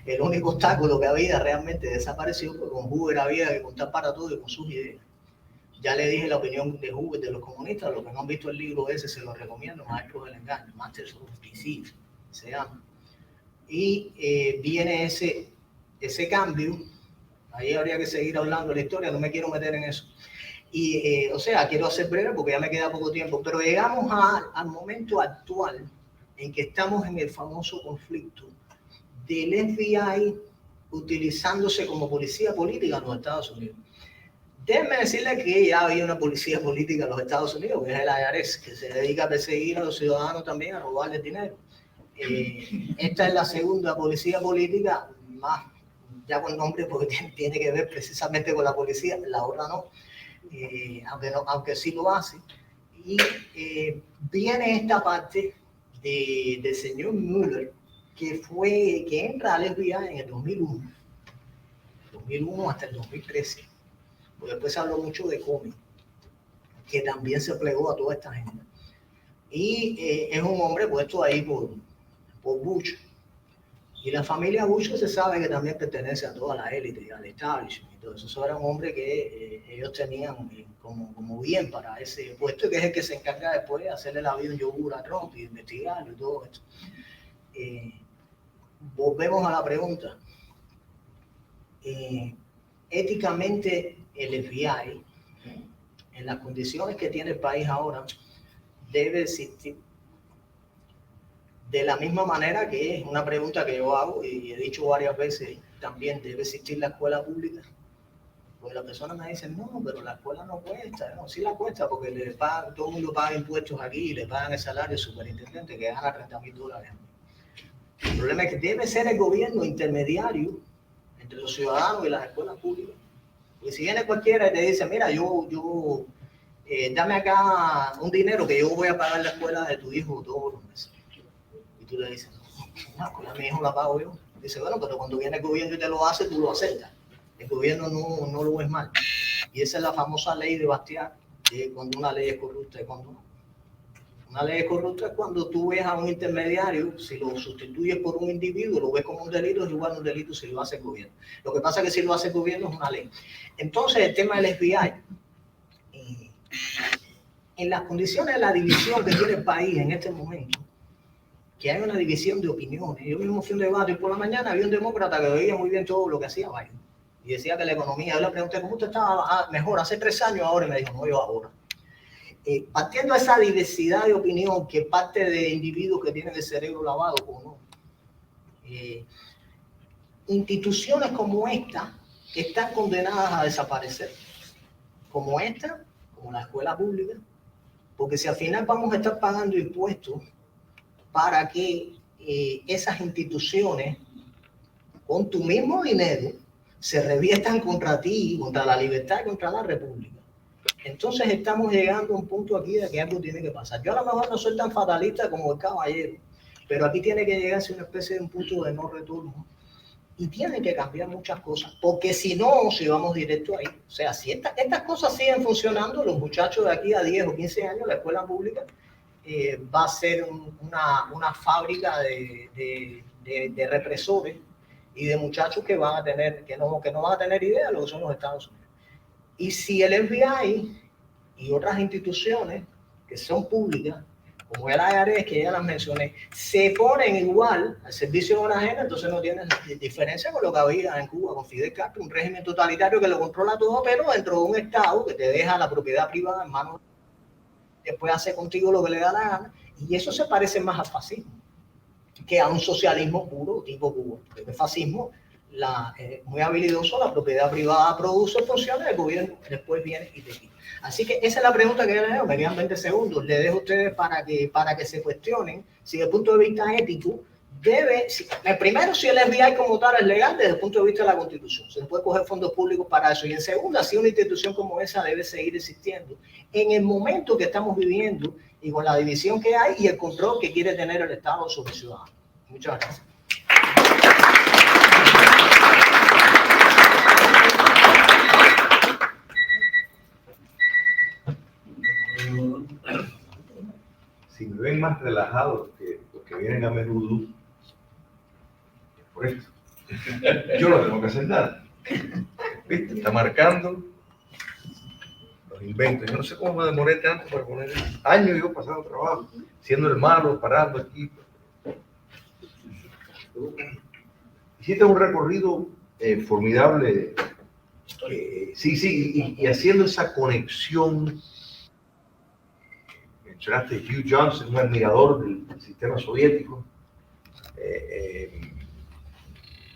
el único obstáculo que había realmente desapareció, porque con Hoover había que contar para todo y con sus ideas. Ya le dije la opinión de Hoover de los comunistas. Los que no han visto el libro ese se lo recomiendo, Maestros del Engaño, Masters of Deceit se llama. Y viene ese cambio. Ahí habría que seguir hablando de la historia, no me quiero meter en eso. Y, o sea, quiero hacer breve porque ya me queda poco tiempo, pero llegamos al momento actual en que estamos en el famoso conflicto del FBI utilizándose como policía política en los Estados Unidos. Déjenme decirles que ya había una policía política en los Estados Unidos, que es el IRS, que se dedica a perseguir a los ciudadanos también, a robarles dinero. Esta es la segunda policía política, más ya con nombre, porque tiene que ver precisamente con la policía, la otra no. Aunque sí lo hace. Y viene esta parte del señor Mueller, que entra al FBI en el 2001 hasta el 2013. Pues después se habló mucho de Comey, que también se plegó a toda esta gente. Y es un hombre puesto ahí por Bush. Y la familia Bush se sabe que también pertenece a toda la élite y al establishment. Entonces, eso era un hombre que ellos tenían como bien para ese puesto, que es el que se encarga después de hacerle la vida un yogur a Trump y investigarlo y todo esto. Volvemos a la pregunta. Éticamente, el FBI, en las condiciones que tiene el país ahora, debe existir. De la misma manera que es una pregunta que yo hago y he dicho varias veces, también debe existir la escuela pública. Pues las personas me dicen, no, pero la escuela no cuesta. No, sí la cuesta porque todo el mundo paga impuestos aquí y le pagan el salario al superintendente que gana $30,000. El problema es que debe ser el gobierno intermediario entre los ciudadanos y las escuelas públicas. Porque si viene cualquiera y te dice, mira, dame acá un dinero que yo voy a pagar la escuela de tu hijo todos los meses. Y tú le dices, no, mi hijo la pago yo. Dice, bueno, pero cuando viene el gobierno y te lo hace, tú lo aceptas. El gobierno no lo ves mal. Y esa es la famosa ley de Bastiat, de cuando una ley es corrupta y cuando no. Una ley es corrupta es cuando tú ves a un intermediario, si lo sustituyes por un individuo, lo ves como un delito, es igual a un delito si lo hace el gobierno. Lo que pasa es que si lo hace el gobierno es una ley. Entonces, el tema del FBI, en las condiciones de la división que tiene el país en este momento, que hay una división de opiniones. Yo mismo fui a un debate y por la mañana había un demócrata que veía muy bien todo lo que hacía Biden. Y decía que la economía, yo le pregunté, ¿cómo usted estaba mejor hace 3 años ahora? Y me dijo, no, yo ahora. Partiendo de esa diversidad de opinión que parte de individuos que tienen el cerebro lavado o no, instituciones como esta están condenadas a desaparecer. Como esta, como la escuela pública, porque si al final vamos a estar pagando impuestos para que esas instituciones, con tu mismo dinero, se reviertan contra ti, contra la libertad y contra la república. Entonces estamos llegando a un punto aquí de que algo tiene que pasar. Yo a lo mejor no soy tan fatalista como el caballero, pero aquí tiene que llegarse a una especie de un punto de no retorno. Y tiene que cambiar muchas cosas, porque si no, si vamos directo ahí. O sea, si estas cosas siguen funcionando, los muchachos de aquí a 10 o 15 años, la escuela pública va a ser una fábrica de represores y de muchachos que van a tener, que no van a tener idea de lo que son los Estados Unidos. Y si el FBI y otras instituciones que son públicas, como el IRS, que ya las mencioné, se ponen igual al servicio de una agenda, entonces no tienen diferencia con lo que había en Cuba con Fidel Castro, un régimen totalitario que lo controla todo, pero dentro de un Estado que te deja la propiedad privada en manos, después hace contigo lo que le da la gana, y eso se parece más al fascismo que a un socialismo puro tipo Cuba. El fascismo, muy habilidoso, la propiedad privada produce funciones, el gobierno después viene y te quita. Así que esa es la pregunta que yo les dejo, me quedan 20 segundos, le dejo a ustedes para que se cuestionen si desde el punto de vista ético primero, si el FBI como tal es legal desde el punto de vista de la Constitución, se puede coger fondos públicos para eso, y en segunda, si una institución como esa debe seguir existiendo en el momento que estamos viviendo y con la división que hay y el control que quiere tener el Estado sobre el ciudadano. Muchas gracias. Si me ven más relajados que los que vienen a menudo, es por esto. Yo no tengo que hacer nada. ¿Viste? Está marcando los inventos. Yo no sé cómo me demoré tanto para poner años yo pasando trabajo, siendo el malo, parando aquí. Hiciste un recorrido formidable, sí, y haciendo esa conexión. Mencionaste Hugh Johnson, un admirador del sistema soviético,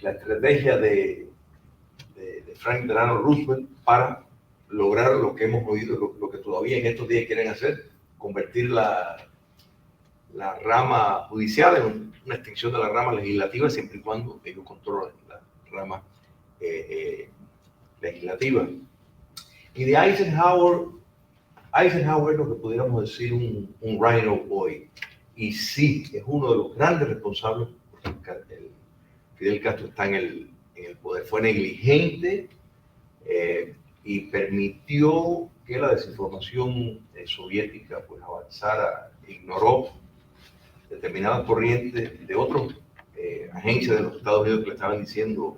la estrategia de Franklin Delano Roosevelt para lograr lo que hemos oído, lo que todavía en estos días quieren hacer, convertir la rama judicial en una extensión de la rama legislativa, siempre y cuando ellos controlen la rama legislativa. Y de Eisenhower es lo que pudiéramos decir un Rhino Boy. Y sí, es uno de los grandes responsables porque Fidel Castro está en el poder. Fue negligente y permitió que la desinformación soviética pues avanzara, ignoró determinadas corrientes de otras agencias de los Estados Unidos que le estaban diciendo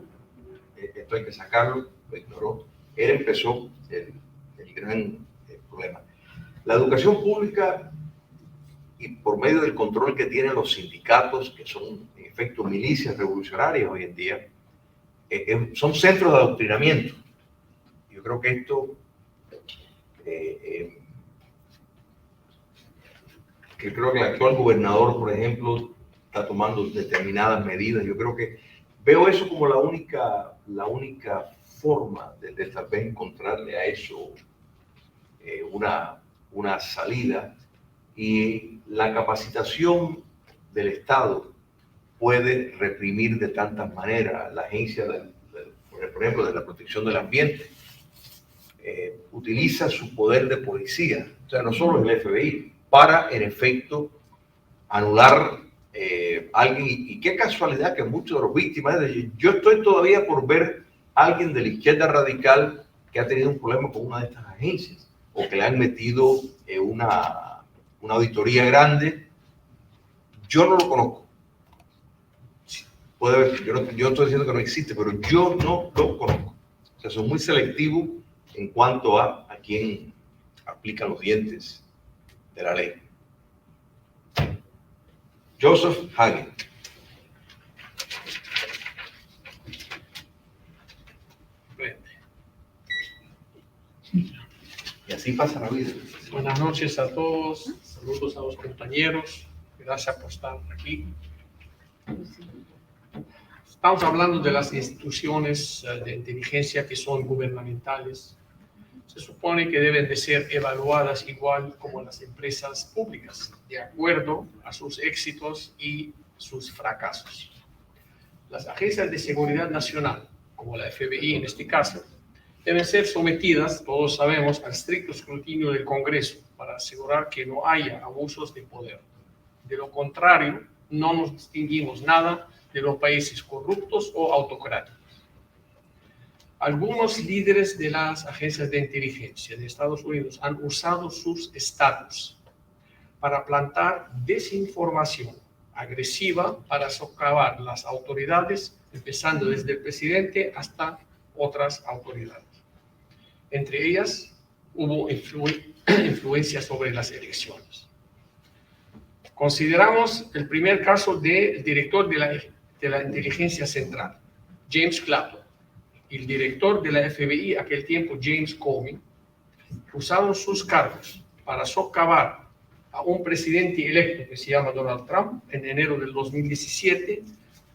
esto hay que sacarlo, lo ignoró. Él empezó el gran problema. La educación pública, y por medio del control que tienen los sindicatos, que son en efecto milicias revolucionarias hoy en día, son centros de adoctrinamiento. Yo creo que esto, que creo que el actual gobernador, por ejemplo, está tomando determinadas medidas. Yo creo que veo eso como la única forma de tal vez encontrarle a eso una salida, y la capacitación del Estado puede reprimir de tantas maneras. La agencia, por ejemplo, de la protección del ambiente, utiliza su poder de policía, o sea, no solo el FBI, para, en efecto, anular a alguien. Y qué casualidad que muchos de los víctimas, yo estoy todavía por ver a alguien de la izquierda radical que ha tenido un problema con una de estas agencias, o que le han metido una auditoría grande. Yo no lo conozco. Puede haber, yo no estoy diciendo que no existe, pero yo no lo conozco. O sea, son muy selectivos en cuanto a quién aplica los dientes de la ley. Joseph Hagen. Y así pasa la vida. Buenas noches a todos, saludos a los compañeros, gracias por estar aquí. Estamos hablando de las instituciones de inteligencia que son gubernamentales. Se supone que deben de ser evaluadas igual como las empresas públicas, de acuerdo a sus éxitos y sus fracasos. Las agencias de seguridad nacional, como la FBI en este caso, deben ser sometidas, todos sabemos, al estricto escrutinio del Congreso para asegurar que no haya abusos de poder. De lo contrario, no nos distinguimos nada de los países corruptos o autocráticos. Algunos líderes de las agencias de inteligencia de Estados Unidos han usado sus estados para plantar desinformación agresiva para socavar las autoridades, empezando desde el presidente hasta otras autoridades. Entre ellas, hubo influencia sobre las elecciones. Consideramos el primer caso del director de la inteligencia central, James Clapper, y el director de la FBI, aquel tiempo, James Comey, usaron sus cargos para socavar a un presidente electo que se llama Donald Trump en enero del 2017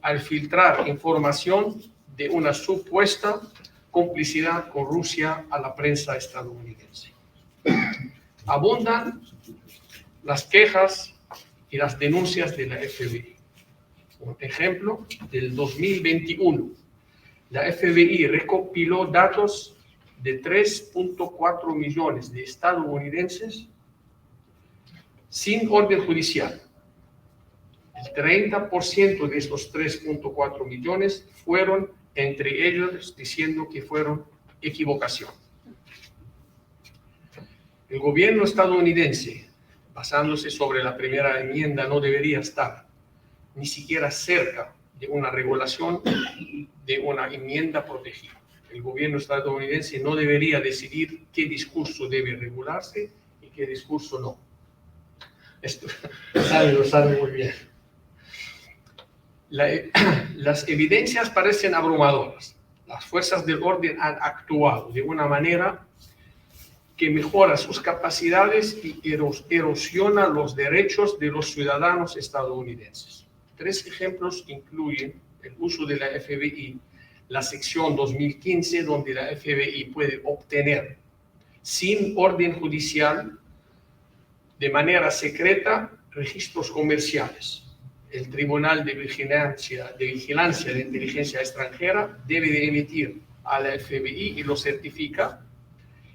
al filtrar información de una supuesta complicidad con Rusia a la prensa estadounidense. Abundan las quejas y las denuncias de la FBI. Un ejemplo, del 2021, la FBI recopiló datos de 3.4 millones de estadounidenses sin orden judicial. El 30% de estos 3.4 millones fueron entre ellos diciendo que fueron equivocación. El gobierno estadounidense, basándose sobre la primera enmienda, no debería estar ni siquiera cerca de una regulación de una enmienda protegida. El gobierno estadounidense no debería decidir qué discurso debe regularse y qué discurso no. Esto lo sabe muy bien. Las evidencias parecen abrumadoras. Las fuerzas del orden han actuado de una manera que mejora sus capacidades y erosiona los derechos de los ciudadanos estadounidenses. 3 ejemplos incluyen el uso de la FBI, la sección 2015, donde la FBI puede obtener, sin orden judicial, de manera secreta, registros comerciales. El Tribunal de Vigilancia de Inteligencia Extranjera debe de emitir a la FBI y lo certifica,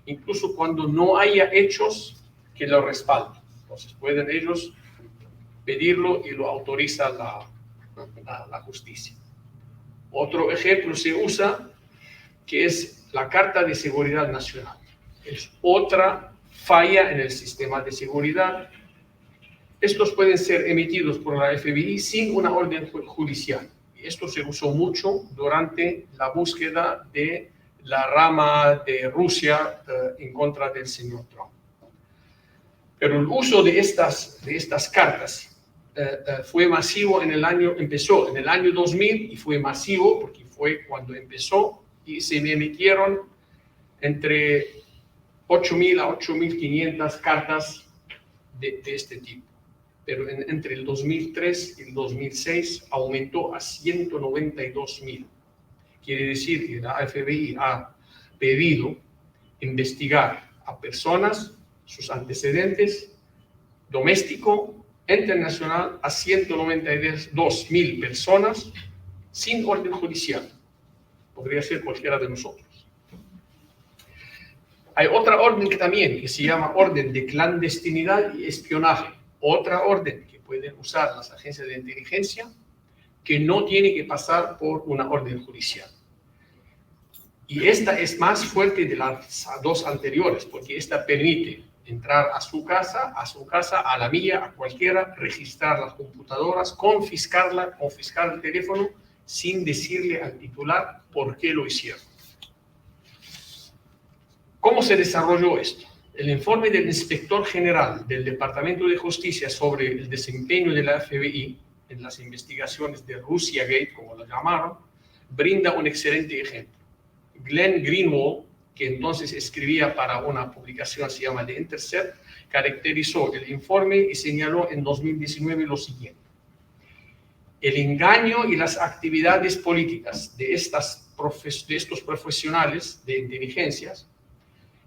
incluso cuando no haya hechos que lo respalden. Entonces pueden ellos pedirlo y lo autoriza la justicia. Otro ejemplo se usa, que es la Carta de Seguridad Nacional. Es otra falla en el sistema de seguridad. Estos pueden ser emitidos por la FBI sin una orden judicial. Y esto se usó mucho durante la búsqueda de la rama de Rusia en contra del señor Trump. Pero el uso de estas cartas fue masivo empezó en el año 2000 y fue masivo porque fue cuando empezó y se emitieron entre 8.000 a 8.500 cartas de este tipo. Pero entre el 2003 y el 2006 aumentó a 192.000. Quiere decir que la FBI ha pedido investigar a personas, sus antecedentes, doméstico, internacional, a 192.000 personas sin orden judicial. Podría ser cualquiera de nosotros. Hay otra orden que se llama orden de clandestinidad y espionaje. Otra orden que pueden usar las agencias de inteligencia que no tiene que pasar por una orden judicial. Y esta es más fuerte de las 2 anteriores, porque esta permite entrar a su casa, a la mía, a cualquiera, registrar las computadoras, confiscar el teléfono, sin decirle al titular por qué lo hicieron. ¿Cómo se desarrolló esto? El informe del inspector general del Departamento de Justicia sobre el desempeño de la FBI en las investigaciones de Russiagate, como lo llamaron, brinda un excelente ejemplo. Glenn Greenwald, que entonces escribía para una publicación que se llama The Intercept, caracterizó el informe y señaló en 2019 lo siguiente: el engaño y las actividades políticas de estos profesionales de inteligencias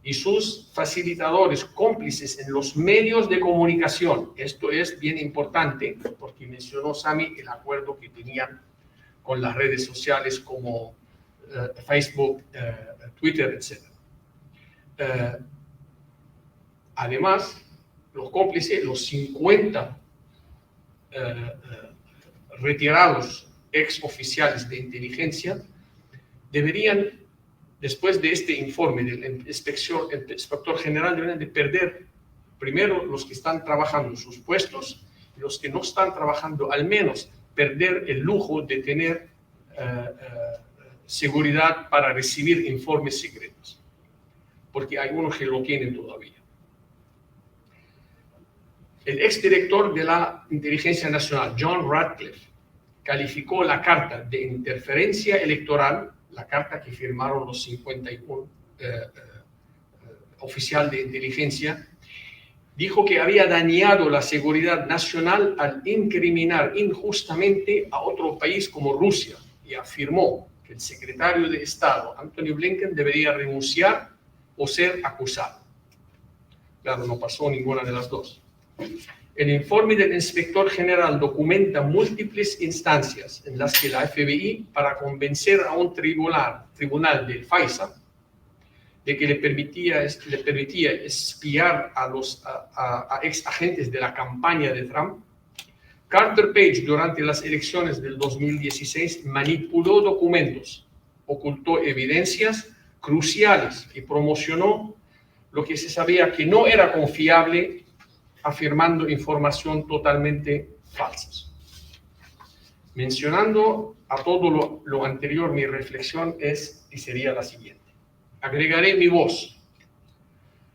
y sus facilitadores cómplices en los medios de comunicación. Esto es bien importante porque mencionó Sami el acuerdo que tenían con las redes sociales como Facebook, Twitter, etc. Además, los cómplices, los 50 retirados ex oficiales de inteligencia, deberían, después de este informe del inspector general, deberían de perder primero los que están trabajando en sus puestos, y los que no están trabajando, al menos perder el lujo de tener seguridad para recibir informes secretos. porque hay unos que lo tienen todavía. El exdirector de la Inteligencia Nacional, John Ratcliffe, calificó la carta de interferencia electoral, la carta que firmaron los 51 oficiales de inteligencia, dijo que había dañado la seguridad nacional al incriminar injustamente a otro país como Rusia, y afirmó que el secretario de Estado, Antony Blinken, debería renunciar o ser acusado. Claro, no pasó ninguna de las dos. El informe del inspector general documenta múltiples instancias en las que la FBI, para convencer a un tribunal del FISA de que le permitía espiar a ex agentes de la campaña de Trump, Carter Page, durante las elecciones del 2016, manipuló documentos, ocultó evidencias cruciales y promocionó lo que se sabía que no era confiable, afirmando información totalmente falsa. Mencionando a todo lo anterior, mi reflexión es y sería la siguiente. Agregaré mi voz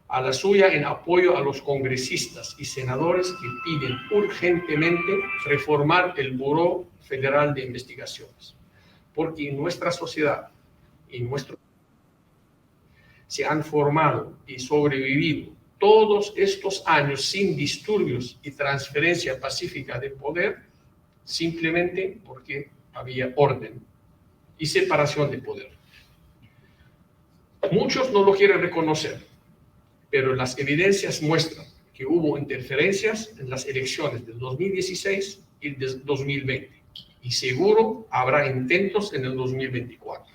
a la suya en apoyo a los congresistas y senadores que piden urgentemente reformar el Buró Federal de Investigaciones, porque en nuestra sociedad y se han formado y sobrevivido todos estos años sin disturbios y transferencia pacífica de poder, simplemente porque había orden y separación de poder. Muchos no lo quieren reconocer, pero las evidencias muestran que hubo interferencias en las elecciones del 2016 y del 2020, y seguro habrá intentos en el 2024.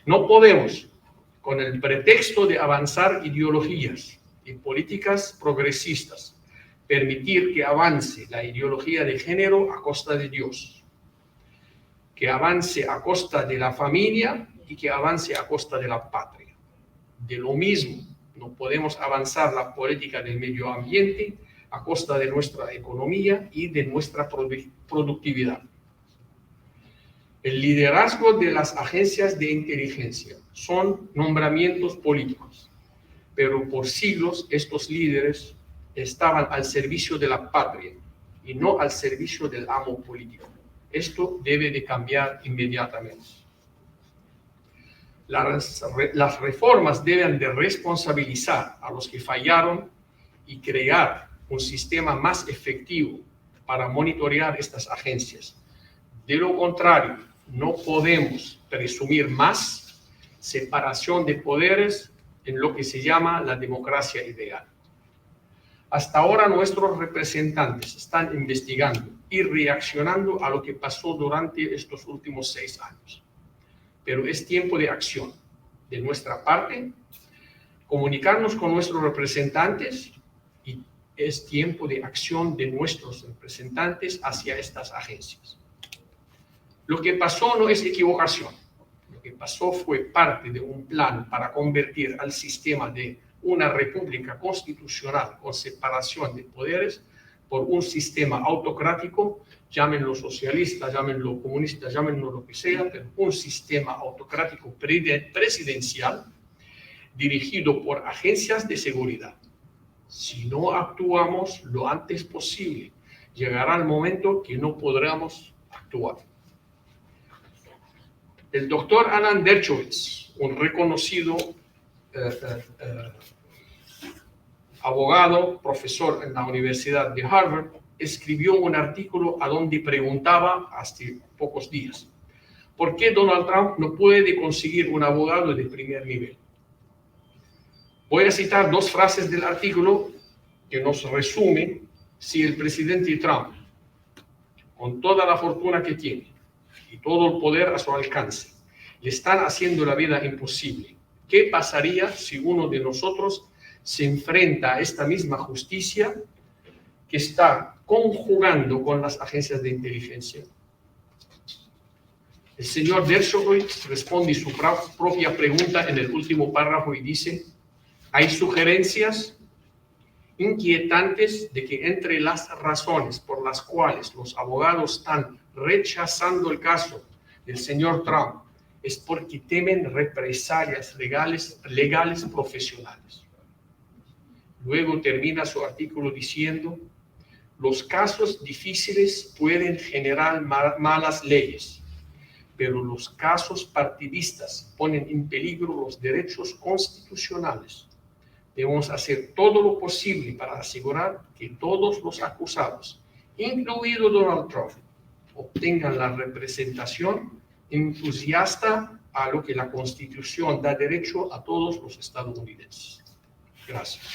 No podemos, con el pretexto de avanzar ideologías y políticas progresistas, permitir que avance la ideología de género a costa de Dios, que avance a costa de la familia y que avance a costa de la patria. De lo mismo, no podemos avanzar la política del medio ambiente a costa de nuestra economía y de nuestra productividad. El liderazgo de las agencias de inteligencia son nombramientos políticos, pero por siglos estos líderes estaban al servicio de la patria y no al servicio del amo político. Esto debe de cambiar inmediatamente. Las reformas deben de responsabilizar a los que fallaron y crear un sistema más efectivo para monitorear estas agencias. De lo contrario, no podemos presumir más separación de poderes en lo que se llama la democracia ideal. Hasta ahora nuestros representantes están investigando y reaccionando a lo que pasó durante estos últimos 6 años. Pero es tiempo de acción. De nuestra parte, comunicarnos con nuestros representantes, y es tiempo de acción de nuestros representantes hacia estas agencias. Lo que pasó no es equivocación. Lo que pasó fue parte de un plan para convertir al sistema de una república constitucional con separación de poderes por un sistema autocrático, llámenlo socialista, llámenlo comunista, llámenlo lo que sea, pero un sistema autocrático presidencial dirigido por agencias de seguridad. Si no actuamos lo antes posible, llegará el momento que no podremos actuar. El doctor Alan Dershowitz, un reconocido abogado, profesor en la Universidad de Harvard, escribió un artículo a donde preguntaba hace pocos días, ¿por qué Donald Trump no puede conseguir un abogado de primer nivel? Voy a citar 2 frases del artículo que nos resume si el presidente Trump, con toda la fortuna que tiene y todo el poder a su alcance, le están haciendo la vida imposible. ¿Qué pasaría si uno de nosotros se enfrenta a esta misma justicia que está conjugando con las agencias de inteligencia? El señor Dershowitz responde su propia pregunta en el último párrafo y dice: hay sugerencias inquietantes de que entre las razones por las cuales los abogados están rechazando el caso del señor Trump es porque temen represalias legales profesionales. Luego termina su artículo diciendo: los casos difíciles pueden generar malas leyes, pero los casos partidistas ponen en peligro los derechos constitucionales. Debemos hacer todo lo posible para asegurar que todos los acusados, incluido Donald Trump, obtengan la representación entusiasta a lo que la Constitución da derecho a todos los estadounidenses. Gracias.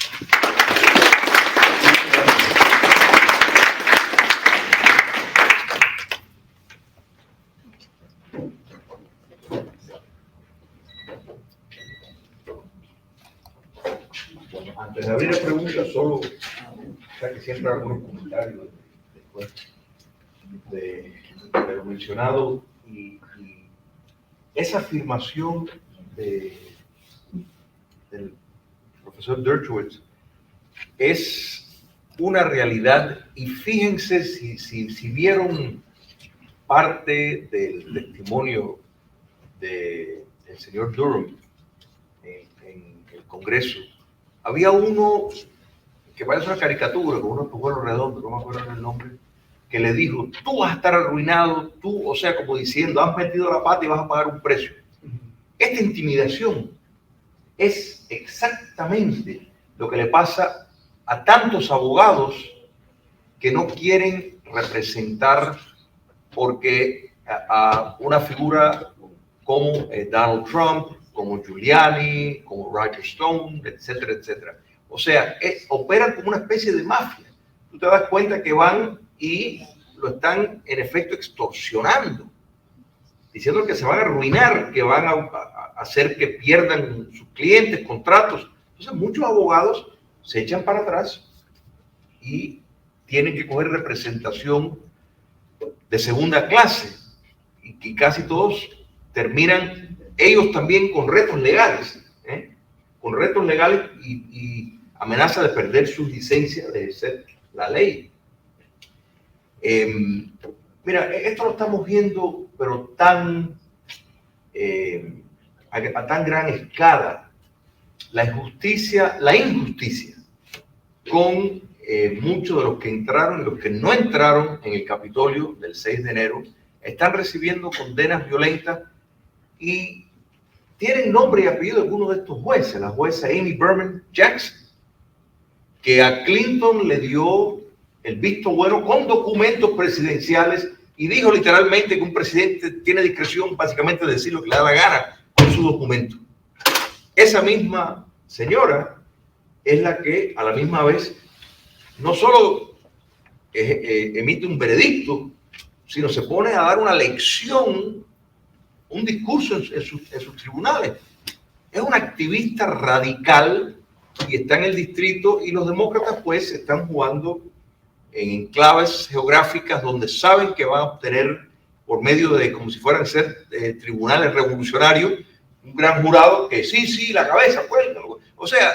Antes de abrir la pregunta, solo, o sea, que siempre hago unos comentarios después de lo mencionado y esa afirmación del profesor Dershowitz es una realidad, y fíjense si vieron parte del testimonio del señor Durham en el Congreso. Había uno que parece una caricatura, con unos espejuelos redondos, no me acuerdo el nombre, que le dijo: tú vas a estar arruinado, tú, o sea, como diciendo, has metido la pata y vas a pagar un precio. Esta intimidación es exactamente lo que le pasa a tantos abogados que no quieren representar porque a una figura como Donald Trump, como Giuliani, como Roger Stone, etcétera, etcétera. O sea, operan como una especie de mafia. Tú te das cuenta que van y lo están en efecto extorsionando, diciendo que se van a arruinar, que van a hacer que pierdan sus clientes, contratos. Entonces muchos abogados se echan para atrás y tienen que coger representación de segunda clase, y casi todos terminan ellos también con retos legales, y amenaza de perder su licencia de ejercer la ley. Mira, esto lo estamos viendo, pero a tan gran escala, la injusticia con muchos de los que entraron y los que no entraron en el Capitolio del 6 de enero, están recibiendo condenas violentas y tienen nombre y apellido algunos de estos jueces. La jueza Amy Berman Jackson, que a Clinton le dio el visto bueno con documentos presidenciales y dijo literalmente que un presidente tiene discreción básicamente de decir lo que le da la gana con su documento. Esa misma señora es la que a la misma vez no solo emite un veredicto, sino se pone a dar una lección, un discurso en sus tribunales. Es una activista radical y está en el distrito, y los demócratas pues están jugando en enclaves geográficas donde saben que van a obtener, por medio de, como si fueran ser tribunales revolucionarios, un gran jurado que sí, la cabeza, pues. O sea,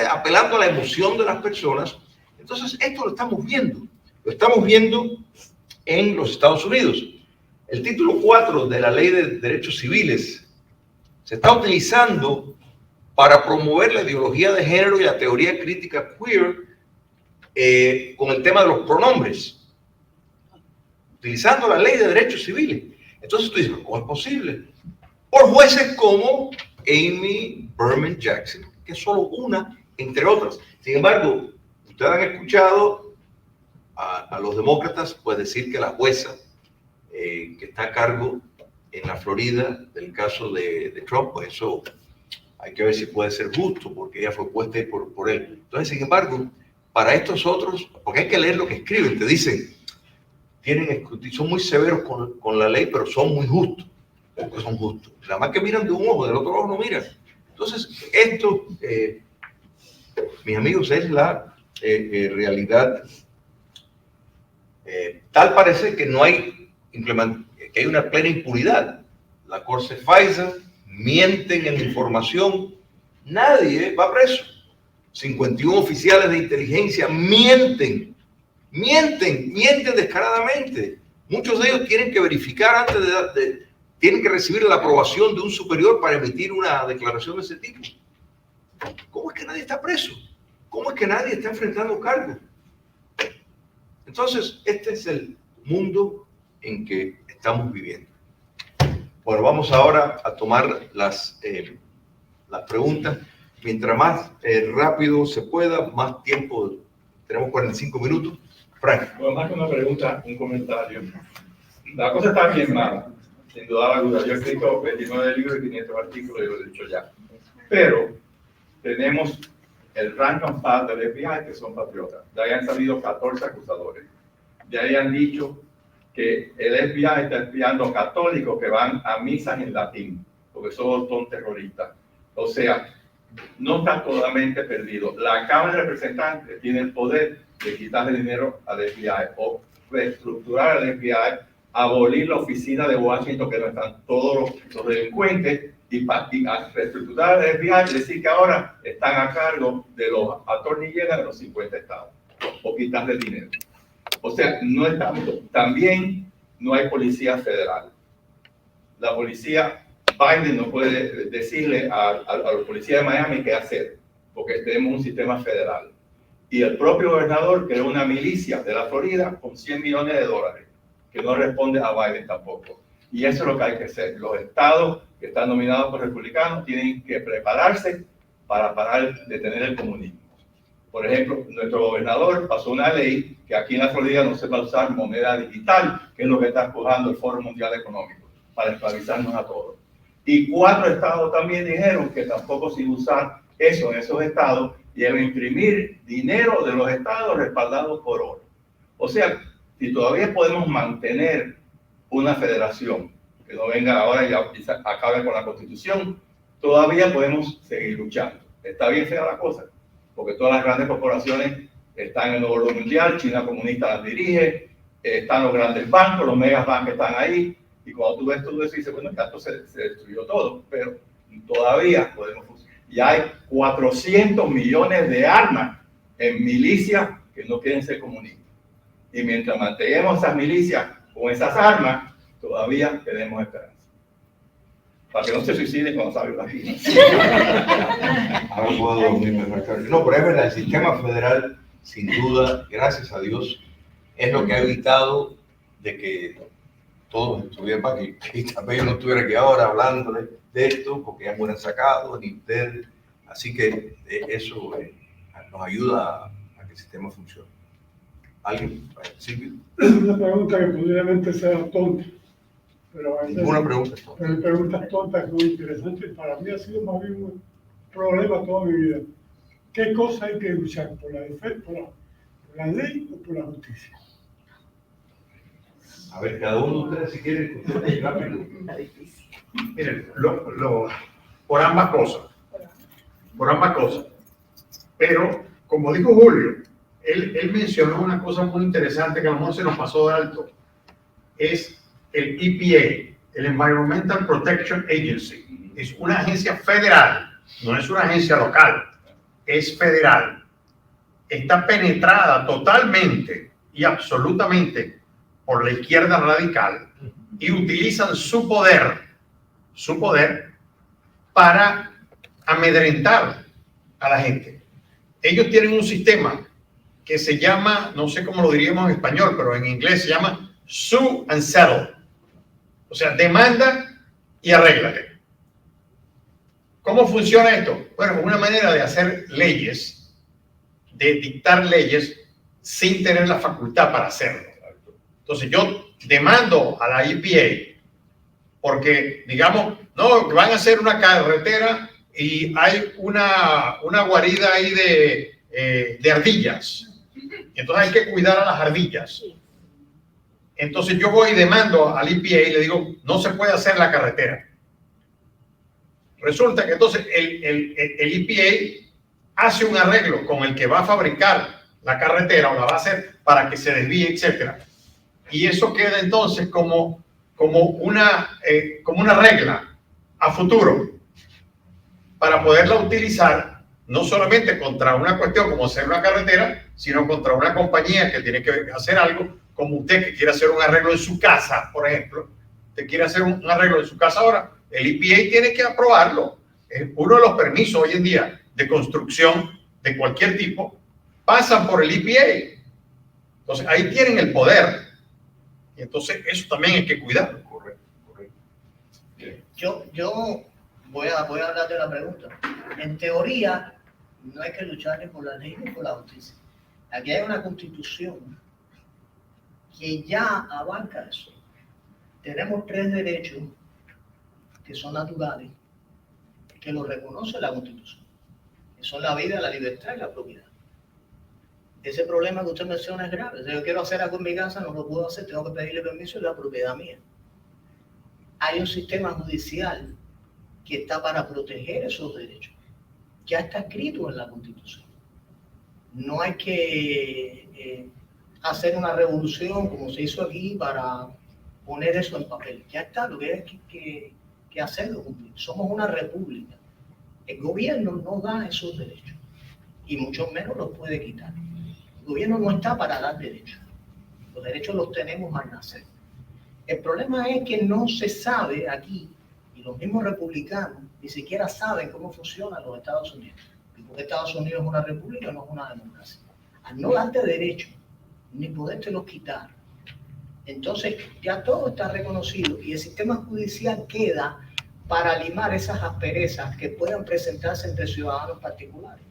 apelando a la emoción de las personas. Entonces, esto lo estamos viendo en los Estados Unidos. El título 4 de la Ley de Derechos Civiles se está utilizando para promover la ideología de género y la teoría crítica queer con el tema de los pronombres, utilizando la Ley de Derechos Civiles. Entonces tú dices, ¿cómo es posible? Por jueces como Amy Berman Jackson, que es solo una, entre otras. Sin embargo, ustedes han escuchado a los demócratas pues decir que la jueza que está a cargo en la Florida del caso de Trump, pues eso hay que ver si puede ser justo, porque ella fue puesta ahí por él. Entonces, sin embargo, para estos otros, porque hay que leer lo que escriben, te dicen, son muy severos con la ley, pero son muy justos, porque son justos. Nada más que miran de un ojo, del otro ojo no miran. Entonces, esto, mis amigos, es la realidad. Tal parece que no hay que hay una plena impunidad. La corte falla, mienten en la información, nadie va preso. 51 oficiales de inteligencia mienten descaradamente. Muchos de ellos tienen que verificar antes tienen que recibir la aprobación de un superior para emitir una declaración de ese tipo. ¿Cómo es que nadie está preso? ¿Cómo es que nadie está enfrentando cargos? Entonces, este es el mundo en que estamos viviendo. Bueno, vamos ahora a tomar las preguntas. Mientras más rápido se pueda, más tiempo. Tenemos 45 minutos. Frank. Bueno, más que una pregunta, un comentario. La cosa está bien mala, sin duda alguna. Yo he escrito 29 libros y 500 artículos, y lo he dicho ya. Pero tenemos el rank and file del FBI, que son patriotas. De ahí han salido 14 acusadores. De ahí han dicho que el FBI está espiando católicos que van a misas en latín, porque son terroristas. O sea, no está totalmente perdido. La Cámara de Representantes tiene el poder de quitarle dinero al FBI o reestructurar al FBI, abolir la oficina de Washington, que no están todos los delincuentes, y reestructurar al FBI y decir que ahora están a cargo de los attorney general de los 50 estados, o quitarle dinero. O sea, no estamos, también no hay policía federal. La policía, Biden no puede decirle a los policías de Miami qué hacer, porque tenemos un sistema federal. Y el propio gobernador creó una milicia de la Florida con $100 millones, que no responde a Biden tampoco. Y eso es lo que hay que hacer. Los estados que están dominados por republicanos tienen que prepararse para parar de tener el comunismo. Por ejemplo, nuestro gobernador pasó una ley que aquí en la Florida no se va a usar moneda digital, que es lo que está empujando el Foro Mundial Económico, para esclavizarnos a todos. Y 4 estados también dijeron que tampoco se iba a usar eso en esos estados, y a imprimir dinero de los estados respaldados por oro. O sea, si todavía podemos mantener una federación, que no venga ahora y acabe con la Constitución, todavía podemos seguir luchando. Está bien fea la cosa, porque todas las grandes corporaciones están en el nuevo orden mundial, China comunista las dirige, están los grandes bancos, los megabancos están ahí, y cuando tú ves todo eso, dices, bueno, ya se destruyó todo, pero todavía podemos funcionar. Y hay 400 millones de armas en milicias que no quieren ser comunistas. Y mientras mantengamos esas milicias con esas armas, todavía tenemos esperanza. Para que no se suiciden cuando salgan aquí. Ahora puedo dormirme más tarde. No, pero es verdad, el sistema federal, sin duda, gracias a Dios, es lo que ha evitado de que todos estuvieran aquí. Y también yo no estuviera aquí ahora hablándole de esto, porque ya me hubieran sacado, ni ustedes. Así que eso nos ayuda a que el sistema funcione. ¿Alguien? ¿Silvio? Es una pregunta que posiblemente sea tonta, pero a veces, Ninguna pregunta es tonta. pero hay preguntas tontas muy interesantes. Para mí ha sido más bien un problema toda mi vida. ¿Qué cosa hay que luchar? ¿Por la defensa, por la ley o por la justicia? A ver, cada uno de ustedes, si quiere, conteste rápido. Miren, por ambas cosas. Por ambas cosas. Pero, como dijo Julio, él mencionó una cosa muy interesante que a lo mejor se nos pasó de alto. Es el EPA, el Environmental Protection Agency. Es una agencia federal, no es una agencia local, es federal. Está penetrada totalmente y absolutamente por la izquierda radical y utilizan su poder para amedrentar a la gente. Ellos tienen un sistema que se llama, no sé cómo lo diríamos en español, pero en inglés se llama sue and settle. O sea, demanda y arréglate. ¿Cómo funciona esto? Bueno, una manera de hacer leyes, de dictar leyes sin tener la facultad para hacerlo. Entonces yo demando a la EPA porque, digamos, no, van a hacer una carretera y hay una guarida ahí de ardillas. Entonces hay que cuidar a las ardillas. Entonces yo voy y demando al EPA y le digo, no se puede hacer la carretera. Resulta que entonces el EPA hace un arreglo con el que va a fabricar la carretera o la va a hacer para que se desvíe, etcétera. Y eso queda entonces como una regla a futuro para poderla utilizar no solamente contra una cuestión como hacer una carretera, sino contra una compañía que tiene que hacer algo, como usted que quiere hacer un arreglo en su casa, por ejemplo, Usted quiere hacer un arreglo en su casa ahora, el EPA tiene que aprobarlo. Uno de los permisos hoy en día de construcción de cualquier tipo pasan por el EPA. Entonces, ahí tienen el poder. Y entonces, eso también hay que cuidarlo. Correcto, correcto. Yo voy a hablar de la pregunta. En teoría, no hay que luchar ni por la ley ni por la justicia. Aquí hay una constitución que ya abarca eso. Tenemos 3 derechos que son naturales, que los reconoce la constitución, que son la vida, la libertad y la propiedad. Ese problema que usted menciona es grave. Si yo quiero hacer algo en mi casa, no lo puedo hacer, tengo que pedirle permiso y la propiedad mía. Hay un sistema judicial que está para proteger esos derechos. Ya está escrito en la Constitución. No hay que hacer una revolución como se hizo aquí para poner eso en papel. Ya está, lo que hay que hacerlo cumplir. Somos una república. El gobierno no da esos derechos y mucho menos los puede quitar. El gobierno no está para dar derechos. Los derechos los tenemos al nacer. El problema es que no se sabe aquí, y los mismos republicanos ni siquiera saben cómo funcionan los Estados Unidos. Y porque Estados Unidos es una república, no es una democracia. Al no darte derechos, ni podértelos quitar, entonces ya todo está reconocido y el sistema judicial queda para limar esas asperezas que puedan presentarse entre ciudadanos particulares.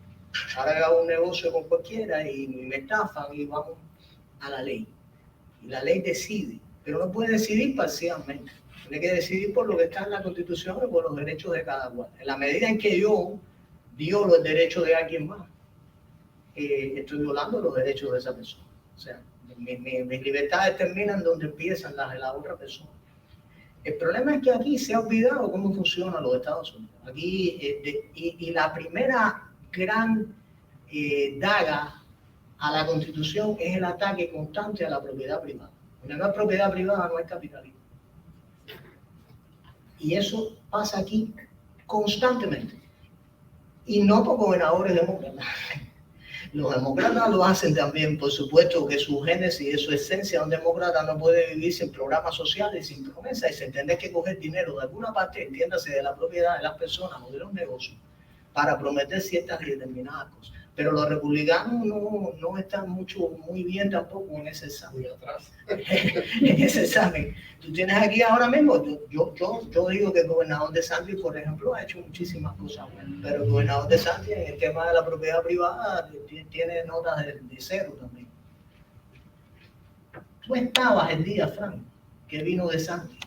Ahora hago un negocio con cualquiera y me estafan y vamos a la ley. Y la ley decide, pero no puede decidir parcialmente. Tiene que decidir por lo que está en la Constitución y por los derechos de cada cual. En la medida en que yo violo el derecho de alguien más, estoy violando los derechos de esa persona. O sea, mis libertades terminan donde empiezan las de la otra persona. El problema es que aquí se ha olvidado cómo funcionan los Estados Unidos. Aquí, y la primera gran daga a la Constitución es el ataque constante a la propiedad privada. Donde no hay propiedad privada, no hay capitalismo. Y eso pasa aquí constantemente. Y no por gobernadores demócratas. Los demócratas lo hacen también, por supuesto que su génesis y su esencia, un demócrata no puede vivir sin programas sociales, sin promesas, y sin tener que coger dinero de alguna parte, entiéndase, de la propiedad de las personas o de los negocios, para prometer ciertas y determinadas cosas. Pero los republicanos no están muy bien tampoco en ese examen. En ese examen. Tú tienes aquí ahora mismo, yo digo que el gobernador DeSantis, por ejemplo, ha hecho muchísimas cosas buenas, pero el gobernador DeSantis en el tema de la propiedad privada tiene notas de 0 también. Tú estabas el día, Frank, que vino DeSantis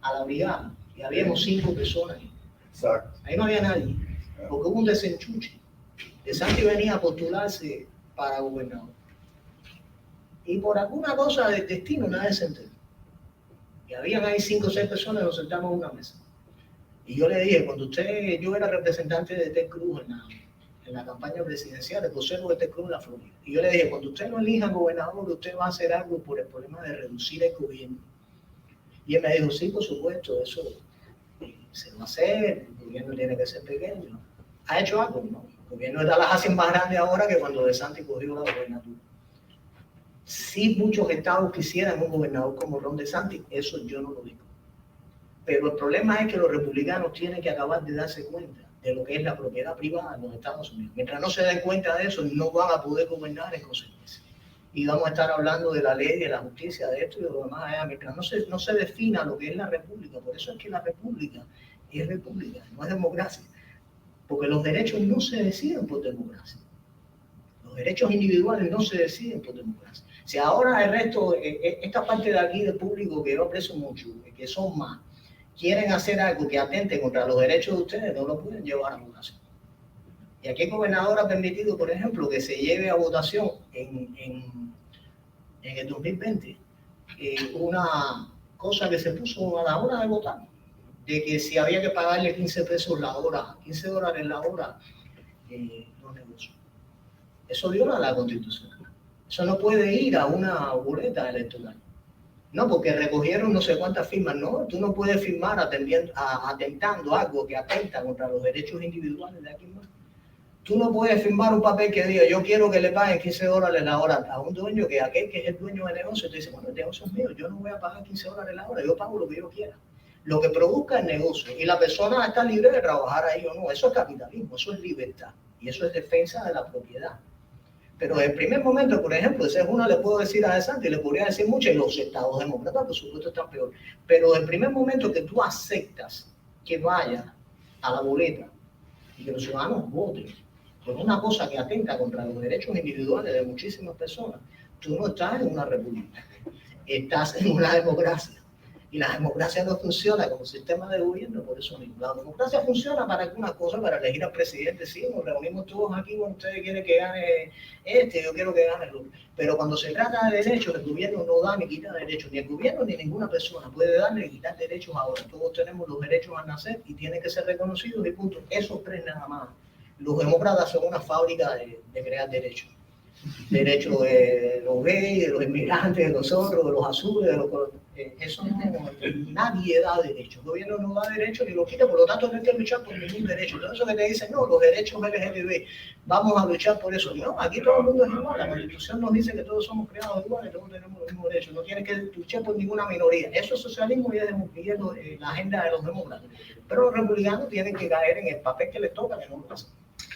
a la brigada y habíamos 5 personas ahí. Exacto. Ahí no había nadie, porque hubo un desenchuche. DeSantis venía a postularse para gobernador. Y por alguna cosa del destino nadie se enteró. Y habían ahí 5 o 6 personas y nos sentamos en una mesa. Y yo le dije, yo era representante de Ted Cruz en la campaña presidencial, el vocero de Ted Cruz en la Florida. Y yo le dije, cuando usted no elija gobernador, usted va a hacer algo por el problema de reducir el gobierno. Y él me dijo, sí, por supuesto, eso se va a hacer, el gobierno tiene que ser pequeño. ¿Ha hecho algo? No. El gobierno de Dallas hace más grande ahora que cuando DeSantis cogió la gobernatura. Si muchos estados quisieran un gobernador como Ron DeSantis, eso yo no lo digo. Pero el problema es que los republicanos tienen que acabar de darse cuenta de lo que es la propiedad privada en los Estados Unidos. Mientras no se den cuenta de eso, no van a poder gobernar en consecuencia. Y vamos a estar hablando de la ley, de la justicia, de esto y de lo demás allá. Mientras no se defina lo que es la república. Por eso es que la república es república, no es democracia. Porque los derechos no se deciden por democracia. Los derechos individuales no se deciden por democracia. Si ahora el resto, esta parte de aquí del público que yo aprecio mucho, que son más, quieren hacer algo que atente contra los derechos de ustedes, no lo pueden llevar a votación. Y aquí el gobernador ha permitido, por ejemplo, que se lleve a votación en el 2020 una cosa que se puso a la hora de votar, de que si había que pagarle 15 pesos la hora, 15 dólares la hora, los negocios. Eso viola la Constitución. Eso no puede ir a una boleta electoral. No, porque recogieron no sé cuántas firmas. No, tú no puedes firmar atentando algo que atenta contra los derechos individuales de aquí más. Tú no puedes firmar un papel que diga, yo quiero que le paguen $15 la hora a un dueño, que aquel que es el dueño del negocio te dice, bueno, el negocio es mío, yo no voy a pagar $15 la hora, yo pago lo que yo quiera. Lo que produzca el negocio, y la persona está libre de trabajar ahí o no. Eso es capitalismo, eso es libertad, y eso es defensa de la propiedad. Pero en el primer momento, por ejemplo, esa es una, le puedo decir a De Santis, le podría decir mucho, y los estados demócratas, por supuesto, están peor. Pero el primer momento que tú aceptas que vaya a la boleta y que los ciudadanos voten por una cosa que atenta contra los derechos individuales de muchísimas personas, tú no estás en una república, estás en una democracia. Y la democracia no funciona como sistema de gobierno por eso mismo. La democracia funciona para alguna cosa, para elegir al presidente. Sí, nos reunimos todos aquí, cuando ustedes quieren que gane yo quiero que gane el otro. Pero cuando se trata de derechos, el gobierno no da ni quita derechos. Ni el gobierno ni ninguna persona puede dar ni quitar derechos ahora. Todos tenemos los derechos al nacer y tienen que ser reconocidos y punto. Esos tres nada más. Los demócratas son una fábrica de crear derechos. Derechos de los gays, de los inmigrantes, de nosotros, de los azules, de los colores. Eso no, nadie da derechos. El gobierno no da derechos ni lo quita, por lo tanto no hay que luchar por ningún derecho. Todo eso que te dicen, no, los derechos LGTB, vamos a luchar por eso. No, aquí todo el mundo es igual. La Constitución nos dice que todos somos creados iguales, todos tenemos los mismos derechos. No tienes que luchar por ninguna minoría. Eso es socialismo y es la agenda de los demócratas. Pero los republicanos tienen que caer en el papel que les toca, que no lo hacen.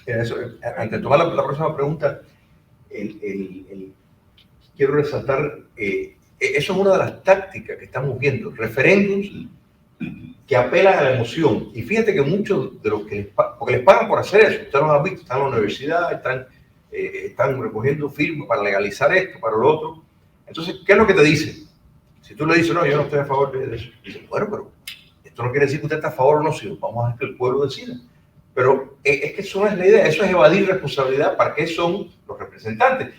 Eso, antes de tomar la próxima pregunta, quiero resaltar, eso es una de las tácticas que estamos viendo, referéndums que apelan a la emoción. Y fíjate que muchos de los que porque les pagan por hacer eso, ustedes lo han visto, están en la universidad, están recogiendo firmas para legalizar esto, para lo otro. Entonces, ¿qué es lo que te dicen? Si tú le dices, no, yo no estoy a favor de eso, dicen, bueno, pero esto no quiere decir que usted está a favor o no, sino vamos a dejar que el pueblo decida. Pero es que eso no es la idea, eso es evadir responsabilidad. ¿Para qué son los representantes?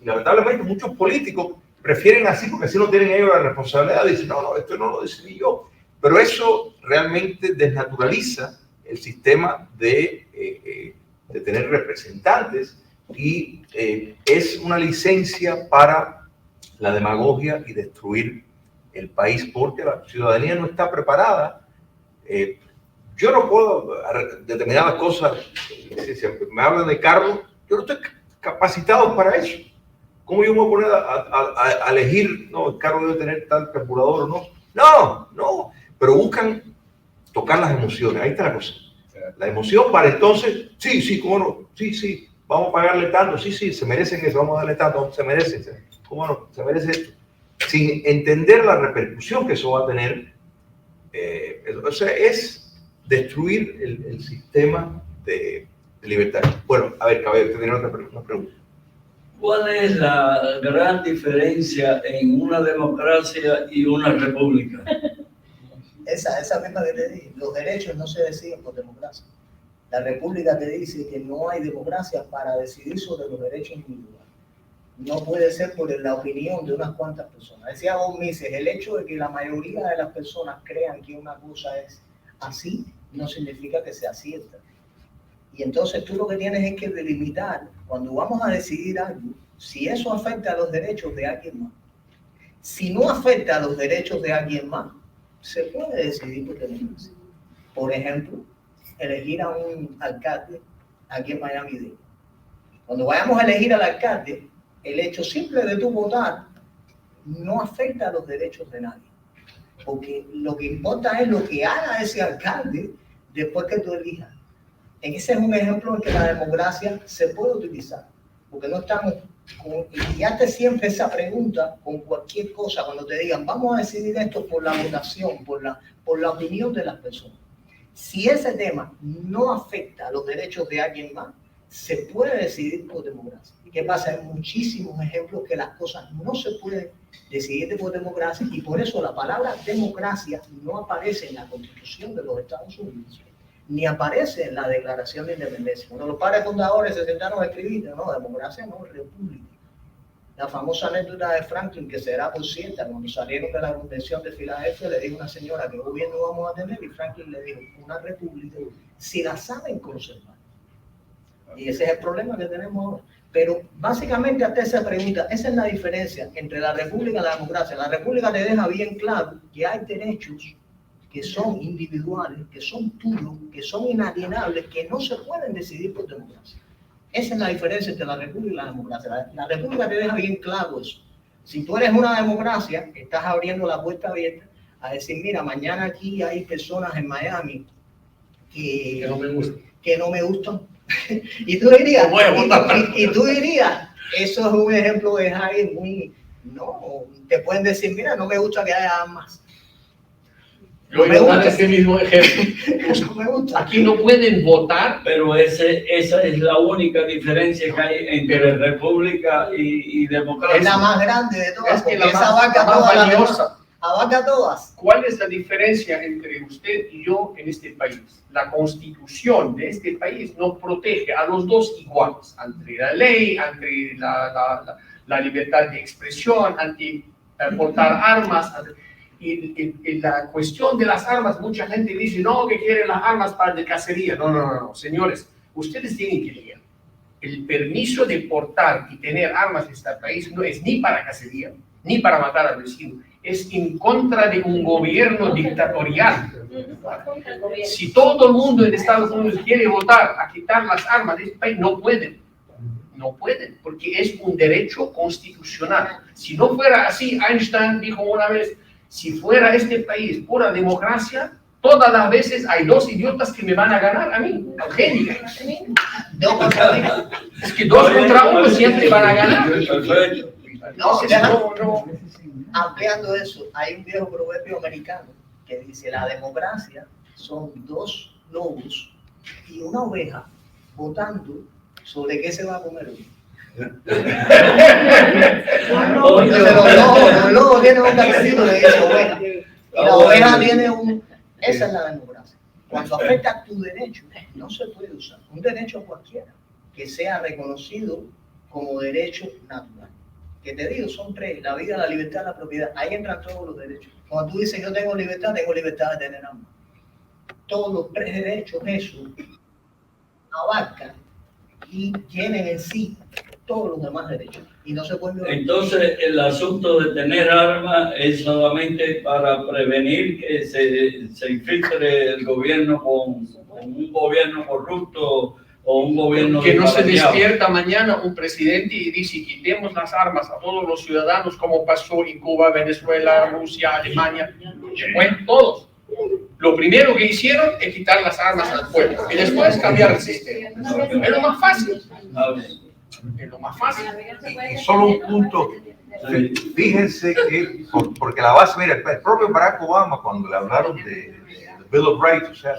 Lamentablemente muchos políticos prefieren así porque así no tienen ellos la responsabilidad. Dicen, no, esto no lo decidí yo. Pero eso realmente desnaturaliza el sistema de tener representantes y es una licencia para la demagogia y destruir el país porque la ciudadanía no está preparada. Yo no puedo, determinadas cosas, si me hablan de carros, yo no estoy capacitado para eso. ¿Cómo yo me voy a poner a elegir, no, el carro debe tener tal carburador o no? No, pero buscan tocar las emociones, ahí está la cosa. La emoción para entonces, sí, cómo no, sí, vamos a pagarle tanto, sí, se merecen eso, vamos a darle tanto, se merecen, cómo no, se merece esto. Sin entender la repercusión que eso va a tener, o sea, es destruir el sistema de libertad. Bueno, a ver, caballero, usted tiene otra pregunta. ¿Cuál es la gran diferencia en una democracia y una república? Esa misma que te dije, los derechos no se deciden por democracia. La república te dice que no hay democracia para decidir sobre los derechos individuales. No puede ser por la opinión de unas cuantas personas. Decía Von Mises, el hecho de que la mayoría de las personas crean que una cosa es así, no significa que sea cierta. Y entonces tú lo que tienes es que delimitar, cuando vamos a decidir algo, si eso afecta a los derechos de alguien más. Si no afecta a los derechos de alguien más, se puede decidir por democracia. Por ejemplo, elegir a un alcalde aquí en Miami-Dade. Cuando vayamos a elegir al alcalde, el hecho simple de tú votar no afecta a los derechos de nadie. Porque lo que importa es lo que haga ese alcalde después que tú elijas. Ese es un ejemplo en que la democracia se puede utilizar. Porque no estamos y hazte siempre esa pregunta con cualquier cosa, cuando te digan, vamos a decidir esto por la votación, por la opinión de las personas. Si ese tema no afecta a los derechos de alguien más, se puede decidir por democracia. ¿Y qué pasa? Hay muchísimos ejemplos que las cosas no se pueden decidir por democracia y por eso la palabra democracia no aparece en la Constitución de los Estados Unidos, ni aparece en la Declaración de Independencia. Cuando los padres fundadores se sentaron a escribir, no, democracia no, república. La famosa anécdota de Franklin, que será por cierta, cuando salieron de la Convención de Filadelfia, le dijo una señora, ¿qué gobierno vamos a tener? Y Franklin le dijo, una república, si la saben conservar. Y ese es el problema que tenemos ahora. Pero básicamente hasta esa pregunta, esa es la diferencia entre la república y la democracia. La república te deja bien claro que hay derechos que son individuales, que son tuyos, que son inalienables, que no se pueden decidir por democracia. Esa es la diferencia entre la república y la democracia. La república te deja bien claro eso. Si tú eres una democracia, estás abriendo la puerta abierta a decir, mira, mañana aquí hay personas en Miami que no me gustan. Y tú dirías, y tú dirías, eso es un ejemplo de Jair muy... No, te pueden decir, mira, no me gusta que haya armas. Yo voy a dar ese mismo ejemplo. No me gusta. Aquí no pueden votar. Pero esa es la única diferencia que hay entre república y democracia. Es la más grande de todas, Es que porque la esa abarca más todas las valiosa. demás. Abarca todas. ¿Cuál es la diferencia entre usted y yo en este país? La constitución de este país nos protege a los dos iguales, ante la ley, ante la libertad de expresión, ante portar armas. Y la cuestión de las armas, mucha gente dice, no, que quieren las armas para de cacería. No, señores, ustedes tienen que leer. El permiso de portar y tener armas en este país no es ni para cacería, ni para matar al vecino. Es en contra de un gobierno dictatorial. Si todo el mundo en Estados Unidos quiere votar a quitar las armas de este país, no pueden. No pueden, porque es un derecho constitucional. Si no fuera así, Einstein dijo una vez, si fuera este país pura democracia, todas las veces hay dos idiotas que me van a ganar a mí. Genio. Es que dos contra uno siempre van a ganar. No. Ampliando eso, hay un viejo proverbio americano que dice, la democracia son dos lobos y una oveja votando sobre qué se va a comer uno. Los lobos tienen un cartelito que dice oveja. Y la oveja tiene un... Esa es la democracia. Cuando afecta a tu derecho, no se puede usar. Un derecho cualquiera que sea reconocido como derecho natural. Que te digo, son tres: la vida, la libertad, la propiedad. Ahí entran todos los derechos. Cuando tú dices yo tengo libertad de tener armas. Todos los tres derechos, eso abarcan y tienen en sí todos los demás derechos. Y no se puede violar. Entonces, el asunto de tener armas es solamente para prevenir que se infiltre el gobierno con un gobierno corrupto o un gobierno que no se disparatado. despierta mañana un presidente y dice quitemos las armas a todos los ciudadanos, como pasó en Cuba, Venezuela, Rusia, Alemania, bueno, todos. Lo primero que hicieron es quitar las armas al pueblo y después cambiar el sistema. Es lo más fácil. Es lo más fácil. Y solo un punto, fíjense que, porque la base, mira, el propio Barack Obama, cuando le hablaron de Bill of Rights, o sea,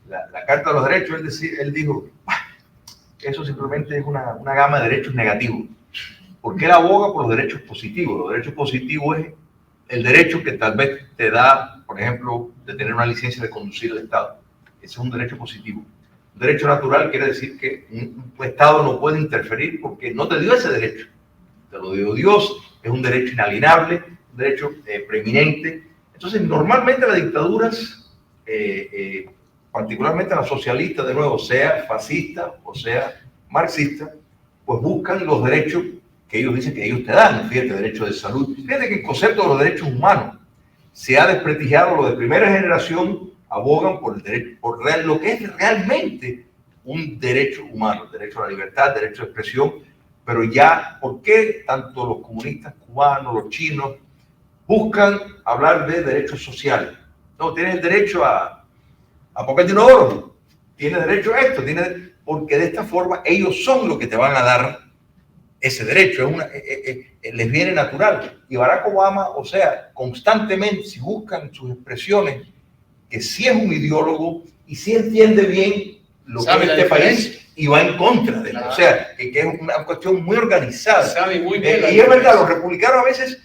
la Carta de los Derechos, él dijo, eso simplemente es una gama de derechos negativos. Porque él aboga por los derechos positivos. Los derechos positivos es el derecho que tal vez te da, por ejemplo, de tener una licencia de conducir el Estado. Ese es un derecho positivo. Un derecho natural quiere decir que un Estado no puede interferir porque no te dio ese derecho. Te lo dio Dios, es un derecho inalienable, un derecho preeminente. Entonces, normalmente las dictaduras, particularmente las socialistas, de nuevo, sea fascista o sea marxista, pues buscan los derechos que ellos dicen que ellos te dan. Fíjate, derecho de salud. Fíjate que el concepto de los derechos humanos se ha desprestigiado. Los de primera generación abogan por el derecho, lo que es realmente un derecho humano, el derecho a la libertad, el derecho de expresión. Pero ya, ¿por qué tanto los comunistas cubanos, los chinos, buscan hablar de derechos sociales? No, tienes el derecho a papel de inodoro, tienes derecho a esto, porque de esta forma ellos son los que te van a dar ese derecho, les viene natural. Y Barack Obama, o sea, constantemente, si buscan sus expresiones, que sí es un ideólogo y sí entiende bien lo que es este país y va en contra de él. O sea, que es una cuestión muy organizada. Sabe muy bien Y es verdad, los republicanos a veces,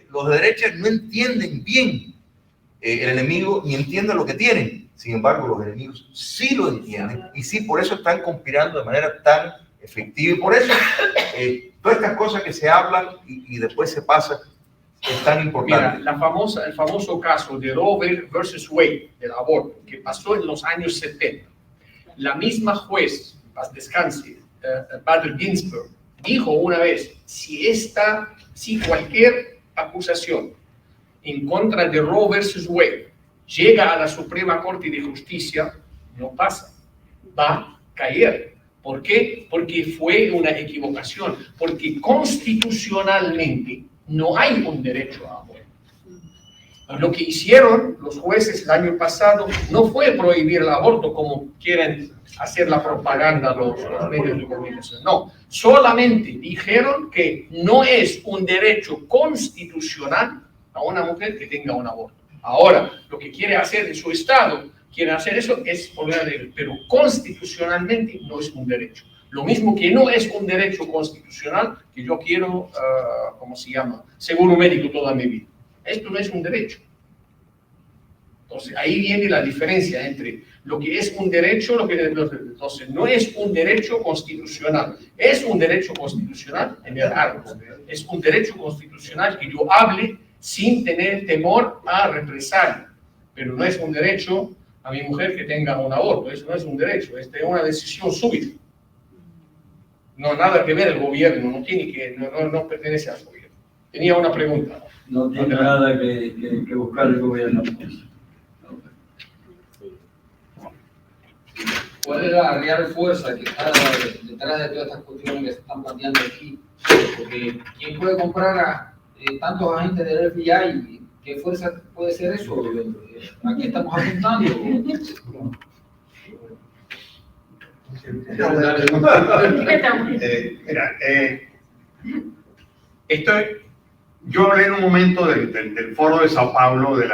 los de derecha no entienden bien el enemigo ni entienden lo que tienen. Sin embargo, los enemigos sí lo entienden y sí, por eso están conspirando de manera tan efectiva. Y por eso todas estas cosas que se hablan y después se pasan es tan importante. Mira, el famoso caso de Roe versus Wade, del aborto, que pasó en los años 70. La misma juez, paz descanse, Bader Ginsburg, dijo una vez, si cualquier acusación en contra de Roe versus Wade llega a la Suprema Corte de Justicia, no pasa, va a caer. ¿Por qué? Porque fue una equivocación, porque constitucionalmente no hay un derecho a aborto. Lo que hicieron los jueces el año pasado no fue prohibir el aborto como quieren hacer la propaganda los medios de comunicación. No, solamente dijeron que no es un derecho constitucional a una mujer que tenga un aborto. Ahora, lo que quiere hacer en su estado, quiere hacer eso, es poner el, pero constitucionalmente no es un derecho. Lo mismo que no es un derecho constitucional que yo quiero, ¿cómo se llama? Seguro médico toda mi vida. Esto no es un derecho. Entonces, ahí viene la diferencia entre lo que es un derecho, entonces no es un derecho constitucional. Es un derecho constitucional tener armas. Es un derecho constitucional que yo hable sin tener temor a represalia. Pero no es un derecho a mi mujer que tenga un aborto. Eso no es un derecho. Es una decisión súbita. No, nada que ver el gobierno. No tiene que, no pertenece al gobierno. Tenía una pregunta. No tiene nada que buscar el gobierno. ¿Cuál es la real fuerza que está detrás de todas estas cuestiones que se están planteando aquí? Porque ¿quién puede comprar a tantos agentes del FBI? ¿Qué fuerza puede ser eso? ¿A qué estamos apuntando? Yo hablé en un momento del foro de Sao Paulo de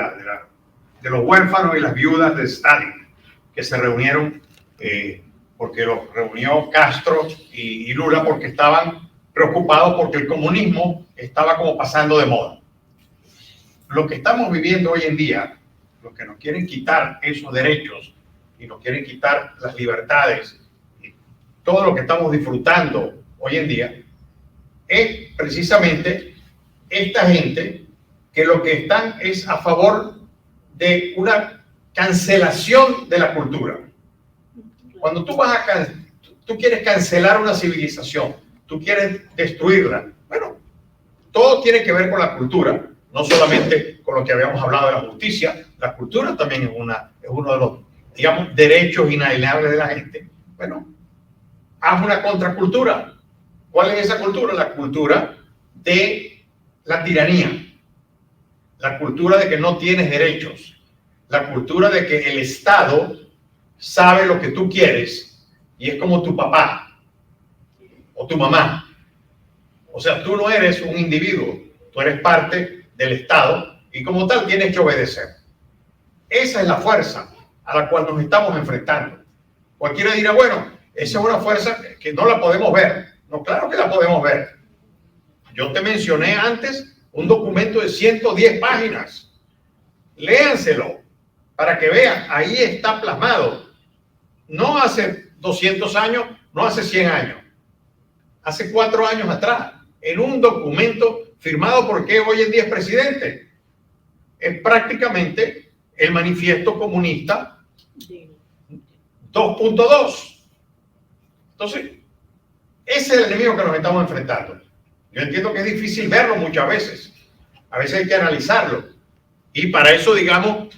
los huérfanos y las viudas de Stalin que se reunieron porque los reunió Castro y Lula porque estaban preocupados porque el comunismo estaba como pasando de moda. Lo que estamos viviendo hoy en día, los que nos quieren quitar esos derechos y nos quieren quitar las libertades y todo lo que estamos disfrutando hoy en día, es precisamente esta gente que lo que están es a favor de una cancelación de la cultura. Cuando tú quieres cancelar una civilización, tú quieres destruirla, bueno, todo tiene que ver con la cultura, no solamente con lo que habíamos hablado de la justicia. La cultura también es uno de los, digamos, derechos inalienables de la gente. Bueno, haz una contracultura. ¿Cuál es esa cultura? La cultura de la tiranía, la cultura de que no tienes derechos, la cultura de que el Estado sabe lo que tú quieres y es como tu papá o tu mamá. O sea, tú no eres un individuo, tú eres parte del Estado y como tal tienes que obedecer. Esa es la fuerza a la cual nos estamos enfrentando. Cualquiera dirá, bueno, esa es una fuerza que no la podemos ver. No, claro que la podemos ver. Yo te mencioné antes un documento de 110 páginas. Léanselo para que vean, ahí está plasmado. No hace 200 años, no hace 100 años. Hace 4 años atrás, en un documento firmado por qué hoy en día es presidente. Es prácticamente el manifiesto comunista 2.2. Entonces, ese es el enemigo que nos estamos enfrentando. Yo entiendo que es difícil verlo muchas veces. A veces hay que analizarlo. Y para eso, digamos,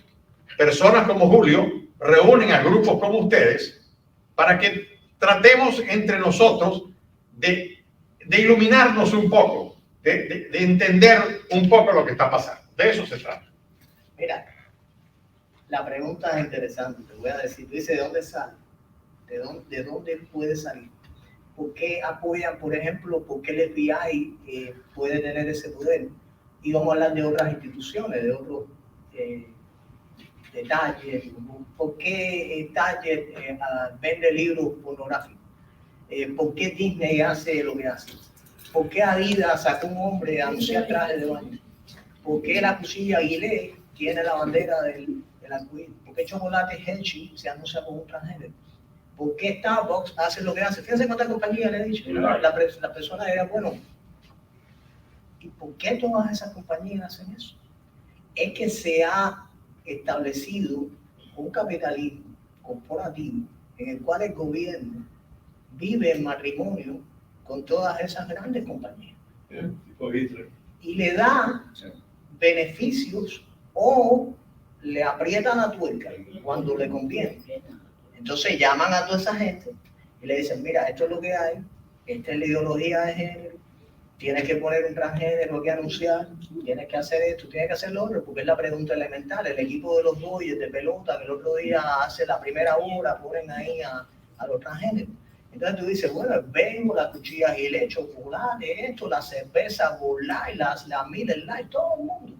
personas como Julio reúnen a grupos como ustedes para que tratemos entre nosotros de iluminarnos un poco, de entender un poco lo que está pasando. De eso se trata. Mira, la pregunta es interesante. Te voy a decir, tú dices, ¿de dónde sale? ¿De dónde puede salir? ¿Por qué apoyan, por ejemplo, por qué el FBI puede tener ese poder? Y vamos a hablar de otras instituciones, de otros detalles. ¿Por qué Target vende libros pornográficos? ¿Por qué Disney hace lo que hace? ¿Por qué Adidas sacó un hombre a anunciar trajes de baño? ¿Por qué la cuchilla Aguilé tiene la bandera del arcoíris? ¿Por qué Chocolate Hershey se anuncia con un transgénero? ¿Por qué Starbucks hace lo que hace? Fíjense cuántas compañías le he dicho. La persona dirá, bueno, ¿y por qué todas esas compañías hacen eso? Es que se ha establecido un capitalismo corporativo en el cual el gobierno vive en matrimonio con todas esas grandes compañías. Y le da beneficios o le aprietan la tuerca cuando le conviene. Entonces llaman a toda esa gente y le dicen, mira, esto es lo que hay, esta es la ideología de género, tienes que poner un transgénero que anunciar, tienes que hacer esto, tienes que hacer lo otro, porque es la pregunta elemental. El equipo de los Dodgers de pelota que el otro día hace la primera hora, ponen ahí a los transgéneros. Entonces tú dices, bueno, el béisbol, la cuchilla Gillette, chocolate, esto, la cerveza Bud Light, la Miller Lite, todo el mundo.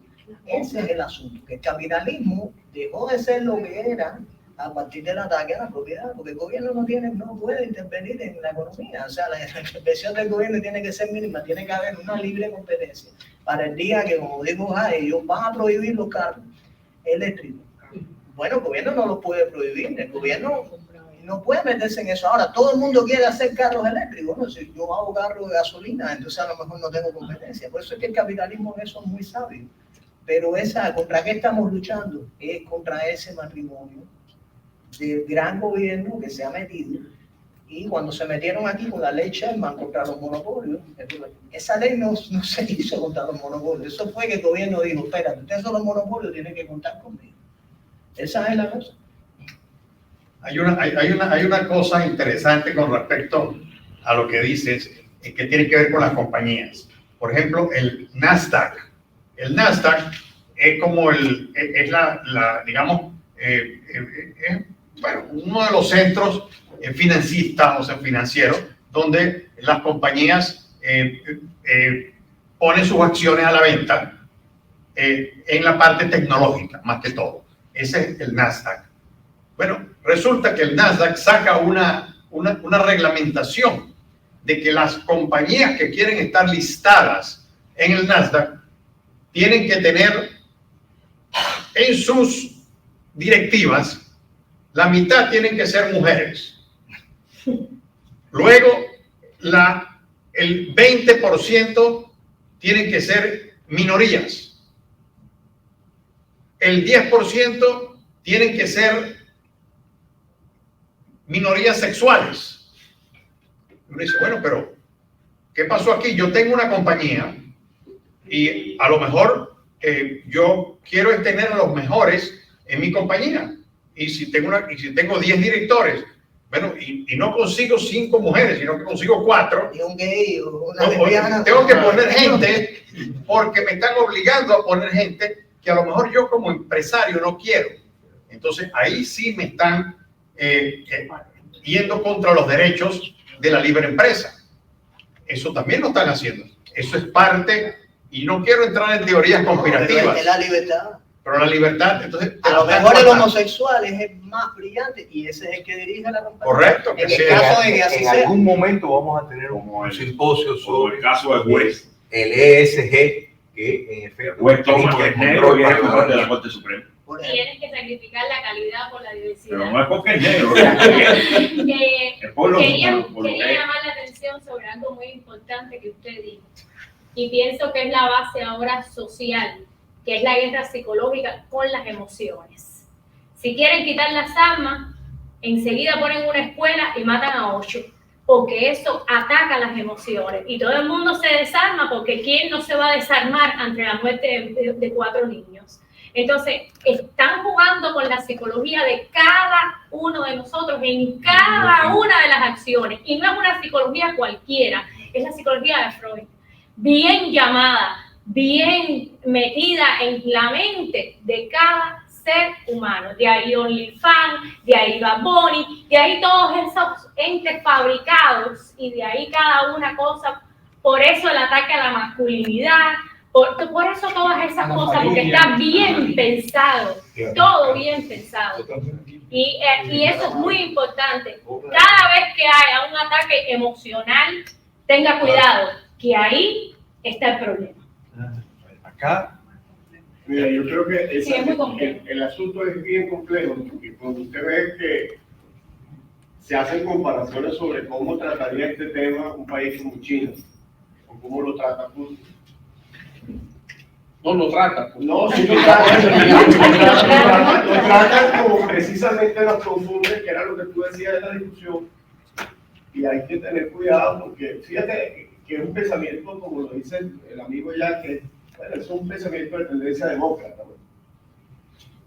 Ese es el asunto, que el capitalismo dejó de ser lo que era a partir del ataque a la propiedad, porque el gobierno no puede intervenir en la economía. O sea, la intervención del gobierno tiene que ser mínima, tiene que haber una libre competencia. Para el día que, como digo, ellos van a prohibir los carros eléctricos. Bueno, el gobierno no los puede prohibir, el gobierno no puede meterse en eso. Ahora, todo el mundo quiere hacer carros eléctricos. Bueno, si yo hago carros de gasolina, entonces a lo mejor no tengo competencia. Por eso es que el capitalismo en eso es muy sabio. Pero ¿contra qué estamos luchando? Es contra ese matrimonio del gran gobierno que se ha metido. Y cuando se metieron aquí con la ley Sherman contra los monopolios, esa ley no se hizo contra los monopolios. Eso fue que el gobierno dijo, espérate, ustedes son los monopolios, tienen que contar conmigo. Esa es la cosa. Hay una cosa interesante con respecto a lo que dices, que tiene que ver con las compañías. Por ejemplo, el Nasdaq. El Nasdaq es como digamos, bueno, uno de los centros financistas, o sea, financieros, donde las compañías ponen sus acciones a la venta en la parte tecnológica, más que todo. Ese es el Nasdaq. Bueno, resulta que el Nasdaq saca una reglamentación de que las compañías que quieren estar listadas en el Nasdaq tienen que tener en sus directivas, la mitad tienen que ser mujeres. Luego, el 20% tienen que ser minorías. El 10% tienen que ser minorías sexuales. Uno dice, bueno, pero ¿qué pasó aquí? Yo tengo una compañía y a lo mejor yo quiero tener a los mejores en mi compañía. Y si tengo 10 directores, bueno, y no consigo 5 mujeres, sino que consigo 4. Y un gay o una lesbiana. Tengo que poner gente porque me están obligando a poner gente que a lo mejor yo como empresario no quiero. Entonces ahí sí me están yendo contra los derechos de la libre empresa. Eso también lo están haciendo. Eso es parte, y no quiero entrar en teorías conspirativas. Pero es la libertad. Pero la libertad, entonces... A lo mejor el homosexual es el más brillante y ese es el que dirige la compañía. Correcto. En el caso de que así sea. En algún momento vamos a tener un simposio sobre el caso de juez. El ESG, que en efecto... Juez Thomas, que es negro y es juez de la Corte Suprema. Tienes que sacrificar la calidad por la diversidad. Pero no es porque es negro. Quería llamar la atención sobre algo muy importante que usted dijo. Y pienso que es la base ahora social, que es la guerra psicológica con las emociones. Si quieren quitar las armas, enseguida ponen una escuela y matan a 8, porque eso ataca las emociones. Y todo el mundo se desarma, porque ¿quién no se va a desarmar ante la muerte de 4 niños? Entonces, están jugando con la psicología de cada uno de nosotros en cada una de las acciones. Y no es una psicología cualquiera, es la psicología de Freud. Bien llamada, bien metida en la mente de cada ser humano. De ahí OnlyFans, de ahí Bad Bunny, de ahí todos esos entes fabricados y de ahí cada una cosa. Por eso el ataque a la masculinidad, por eso todas esas cosas, porque está bien pensado, todo bien pensado. Y eso es muy importante. Cada vez que haya un ataque emocional, tenga cuidado, que ahí está el problema. Acá. Mira, yo creo que Sí, es muy complejo. el asunto es bien complejo, porque cuando usted ve que se hacen comparaciones sobre cómo trataría este tema un país como China, o cómo lo trata Putin. No lo trata. No, sí lo trata. Lo tratan como precisamente las confunde, que era lo que tú decías de la discusión. Y hay que tener cuidado, porque fíjate que es un pensamiento, como lo dice el amigo ya, que Bueno, eso es un pensamiento de tendencia demócrata. ¿No?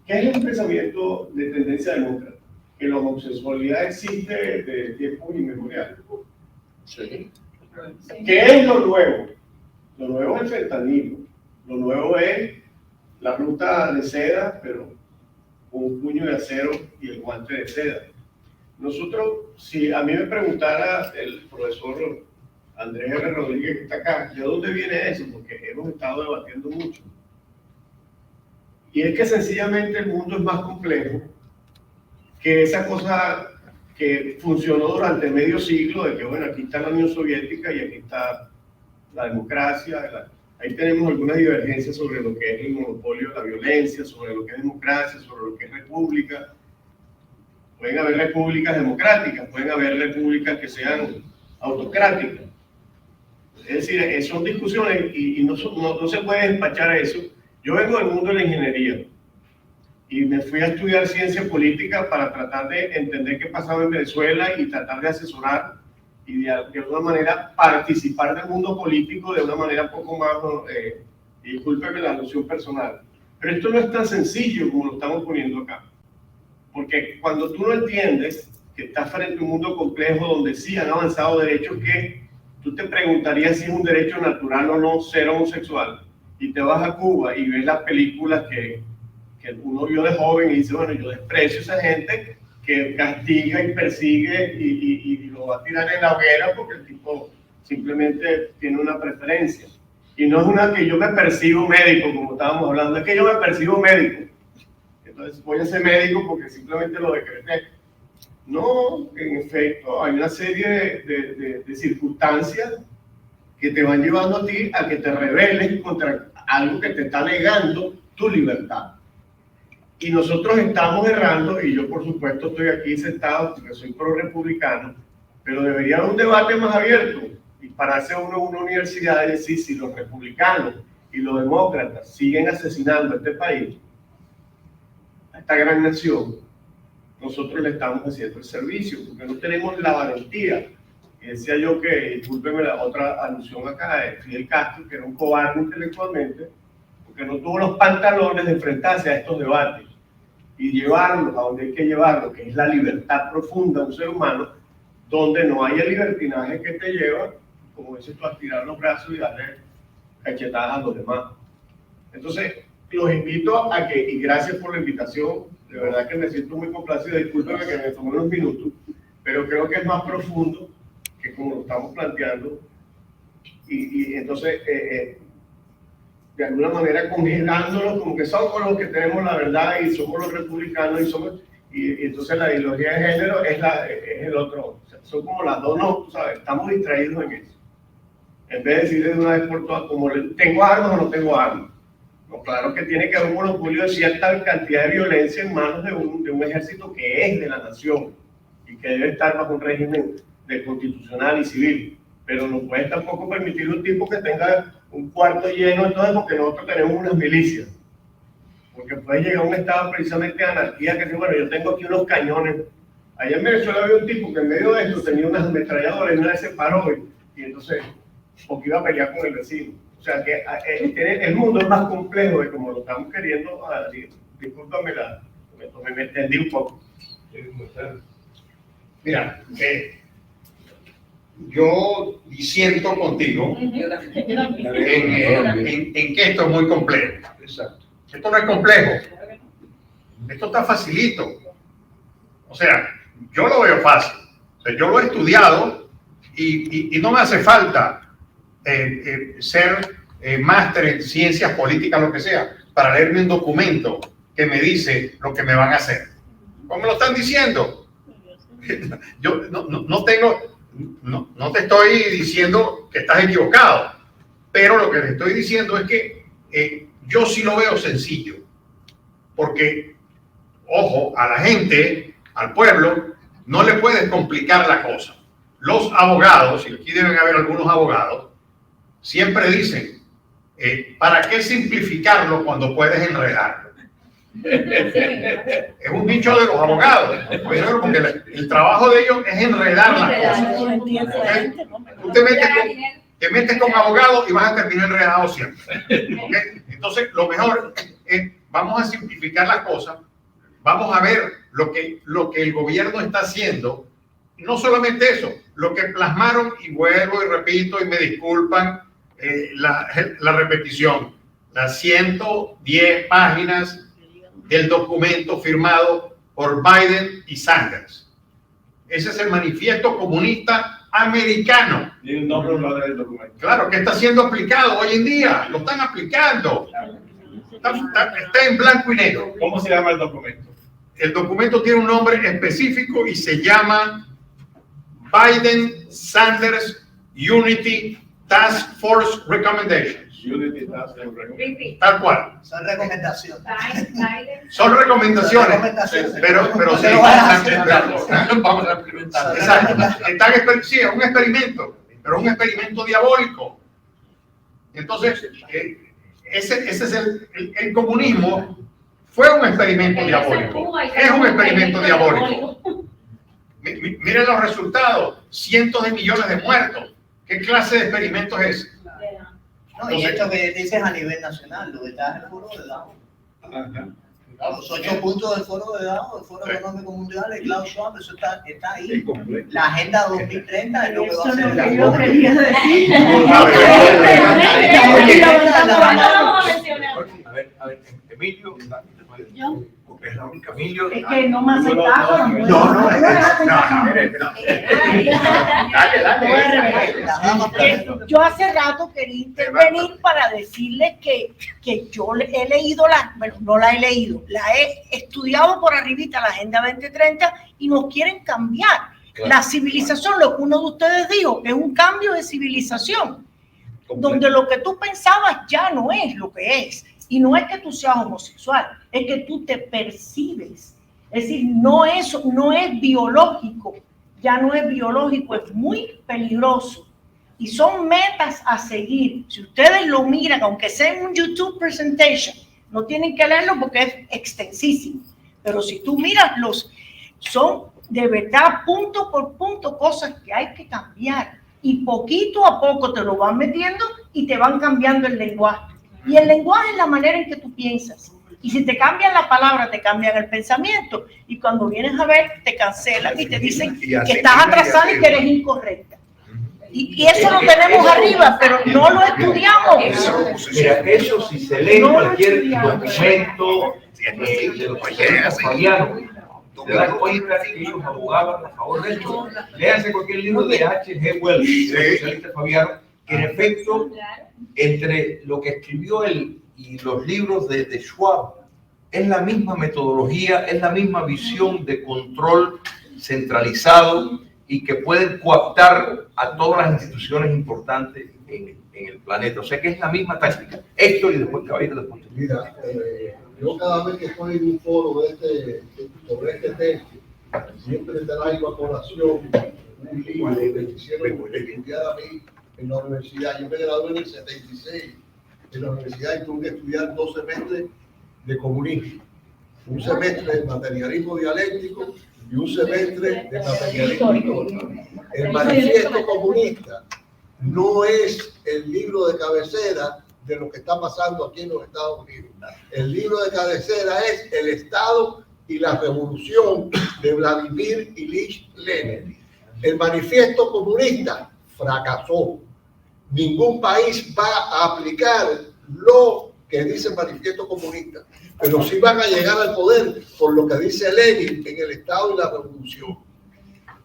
¿Qué es un pensamiento de tendencia demócrata? Que la homosexualidad existe desde tiempos inmemoriales. Sí. ¿Qué es lo nuevo? Lo nuevo es el fentanilo. Lo nuevo es la ruta de seda, pero con un puño de acero y el guante de seda. Nosotros, si a mí me preguntara el profesor Andrés R. Rodríguez, que está acá, ¿de dónde viene eso? Porque hemos estado debatiendo mucho. Y es que sencillamente el mundo es más complejo que esa cosa que funcionó durante medio siglo, de que, bueno, aquí está la Unión Soviética y aquí está la democracia. Ahí tenemos algunas divergencias sobre lo que es el monopolio de la violencia, sobre lo que es democracia, sobre lo que es república. Pueden haber repúblicas democráticas, pueden haber repúblicas que sean autocráticas. Es decir, son discusiones y no se puede despachar eso. Yo vengo del mundo de la ingeniería y me fui a estudiar ciencia política para tratar de entender qué pasaba en Venezuela y tratar de asesorar y de alguna manera participar del mundo político de una manera un poco más, discúlpeme la alusión personal, pero esto no es tan sencillo como lo estamos poniendo acá, porque cuando tú no entiendes que estás frente a un mundo complejo donde sí han avanzado derechos que tú te preguntarías si es un derecho natural o no ser homosexual, y te vas a Cuba y ves las películas que uno vio de joven y dice, bueno, yo desprecio a esa gente que castiga y persigue y lo va a tirar en la hoguera porque el tipo simplemente tiene una preferencia. Y no es una que yo me percibo médico, como estábamos hablando, es que yo me percibo médico. Entonces voy a ser médico porque simplemente lo decreté. No, en efecto, hay una serie de circunstancias que te van llevando a ti a que te rebeles contra algo que te está negando tu libertad. Y nosotros estamos errando, y yo por supuesto estoy aquí sentado porque soy pro-republicano, pero debería haber un debate más abierto y pararse uno en una universidad y decir si los republicanos y los demócratas siguen asesinando a este país, a esta gran nación, nosotros le estamos haciendo el servicio, porque no tenemos la valentía. Y decía yo que, discúlpeme la otra alusión acá, de Fidel Castro, que era un cobarde intelectualmente, porque no tuvo los pantalones de enfrentarse a estos debates y llevarlos a donde hay que llevarlos, que es la libertad profunda de un ser humano, donde no haya libertinaje que te lleva, como dices tú, a tirar los brazos y darle cachetadas a los demás. Entonces, los invito a que, y gracias por la invitación, de verdad que me siento muy complacido, discúlpeme que me tomé unos minutos, pero creo que es más profundo que como lo estamos planteando, y entonces, de alguna manera congelándolos, como que somos los que tenemos la verdad y somos los republicanos, y entonces la ideología de género es el otro, o sea, son como las dos, no, tú sabes, estamos distraídos en eso. En vez de decir de una vez por todas, como tengo armas o no tengo armas. No, claro que tiene que haber un monopolio de cierta cantidad de violencia en manos de un ejército que es de la nación y que debe estar bajo un régimen constitucional y civil, pero no puedes tampoco permitir un tipo que tenga un cuarto lleno, entonces, porque nosotros tenemos unas milicias, porque puede llegar a un estado precisamente de anarquía, que dice, bueno, yo tengo aquí unos cañones. Allá en Venezuela había un tipo que en medio de esto tenía unas ametralladoras y una vez se paró y entonces, porque iba a pelear con el vecino. O sea que el mundo es más complejo de como lo estamos queriendo decir. Discúlpame, me entendí un poco. Mira, yo disiento contigo en que esto es muy complejo. Exacto. Esto no es complejo. Esto está facilito. O sea, yo lo veo fácil. O sea, yo lo he estudiado y no me hace falta ser máster en ciencias políticas, lo que sea, para leerme un documento que me dice lo que me van a hacer. ¿Cómo me lo están diciendo? Yo no te estoy diciendo que estás equivocado, pero lo que te estoy diciendo es que yo sí lo veo sencillo, porque, ojo, a la gente, al pueblo, no le puedes complicar la cosa. Los abogados, y aquí deben haber algunos abogados, siempre dicen, ¿para qué simplificarlo cuando puedes enredarlo? Es un dicho de los abogados, porque el trabajo de ellos es enredar las cosas. ¿Okay? te metes con abogados y vas a terminar enredado siempre. ¿Okay? Entonces, lo mejor es, vamos a simplificar las cosas, vamos a ver lo que el gobierno está haciendo, y no solamente eso, lo que plasmaron, y vuelvo y repito y me disculpan la repetición, las 110 páginas del documento firmado por Biden y Sanders. Ese es el manifiesto comunista americano. Y el nombre del documento. Claro, que está siendo aplicado hoy en día, lo están aplicando. Está en blanco y negro. ¿Cómo se llama el documento? El documento tiene un nombre específico y se llama Biden-Sanders Unity Task Force Recommendations. Unity Task Force Recommendations. Tal cual. Son recomendaciones. Son recomendaciones, pero sí, Vamos a implementar. exacto. Sí, es un experimento, pero un experimento diabólico. Entonces, ese es el comunismo. Fue un experimento diabólico. Es un experimento diabólico. Miren los resultados. Cientos de millones de muertos. ¿Qué clase de experimento es ese? No, y esto que dices a nivel nacional, lo que está en el foro de Davos. Los 8 puntos del foro de Davos, el Foro Económico Mundial, el Klaus Schwab, eso está ahí. La Agenda 2030 es lo que va a ser. Eso yo quería decir. A ver, Emilio. Es la única Emilio. Es que no me aceptaron. Yo hace rato quería intervenir para decirles que yo he leído bueno, no la he leído, la he estudiado por arribita, la Agenda 2030, y nos quieren cambiar. Claro. La civilización, lo que uno de ustedes dijo, es un cambio de civilización, donde lo que tú pensabas ya no es lo que es. Y no es que tú seas homosexual, es que tú te percibes. Es decir, no es biológico, ya no es biológico, es muy peligroso. Y son metas a seguir. Si ustedes lo miran, aunque sea en un YouTube presentation, no tienen que leerlo porque es extensísimo. Pero si tú miras son de verdad punto por punto cosas que hay que cambiar. Y poquito a poco te lo van metiendo y te van cambiando el lenguaje. Y el lenguaje es la manera en que tú piensas. Y si te cambian la palabra, te cambian el pensamiento. Y cuando vienes a ver, te cancelan y te dicen que estás atrasada y que eres incorrecta. Y eso lo tenemos arriba, pero no lo estudiamos. Mira, eso si se lee cualquier documento de los países Fabiano, te das cuenta que ellos abogaban a favor de esto. Léanse cualquier libro de H.G. Wells, el socialista Fabiano, que en efecto, entre lo que escribió él y los libros de Schwab, es la misma metodología, es la misma visión de control centralizado y que pueden coaptar a todas las instituciones importantes en el planeta. O sea que es la misma táctica. Héctor y después Caballero después. Mira, yo cada vez que estoy en un foro sobre este tema, siempre traigo a colación un libro que me hicieron estudiar a mí en la universidad. Yo me gradué en el 76 en la universidad y tuve que estudiar 2 semestres de comunismo. Un semestre de materialismo dialéctico y un semestre de materialismo histórico. El manifiesto comunista no es el libro de cabecera de lo que está pasando aquí en los Estados Unidos. El libro de cabecera es El Estado y la Revolución de Vladimir Ilich Lenin. El manifiesto comunista fracasó. Ningún país va a aplicar lo que dice el manifiesto comunista, pero sí van a llegar al poder por lo que dice Lenin en El Estado y la Revolución,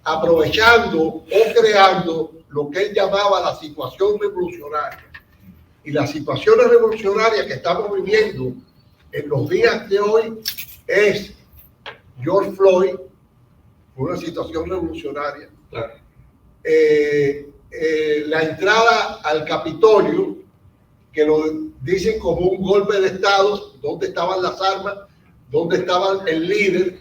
aprovechando o creando lo que él llamaba la situación revolucionaria. Y las situaciones revolucionarias que estamos viviendo en los días de hoy es George Floyd, una situación revolucionaria. Claro. La entrada al Capitolio, que lo dicen como un golpe de Estado, ¿dónde estaban las armas? ¿Dónde estaba el líder?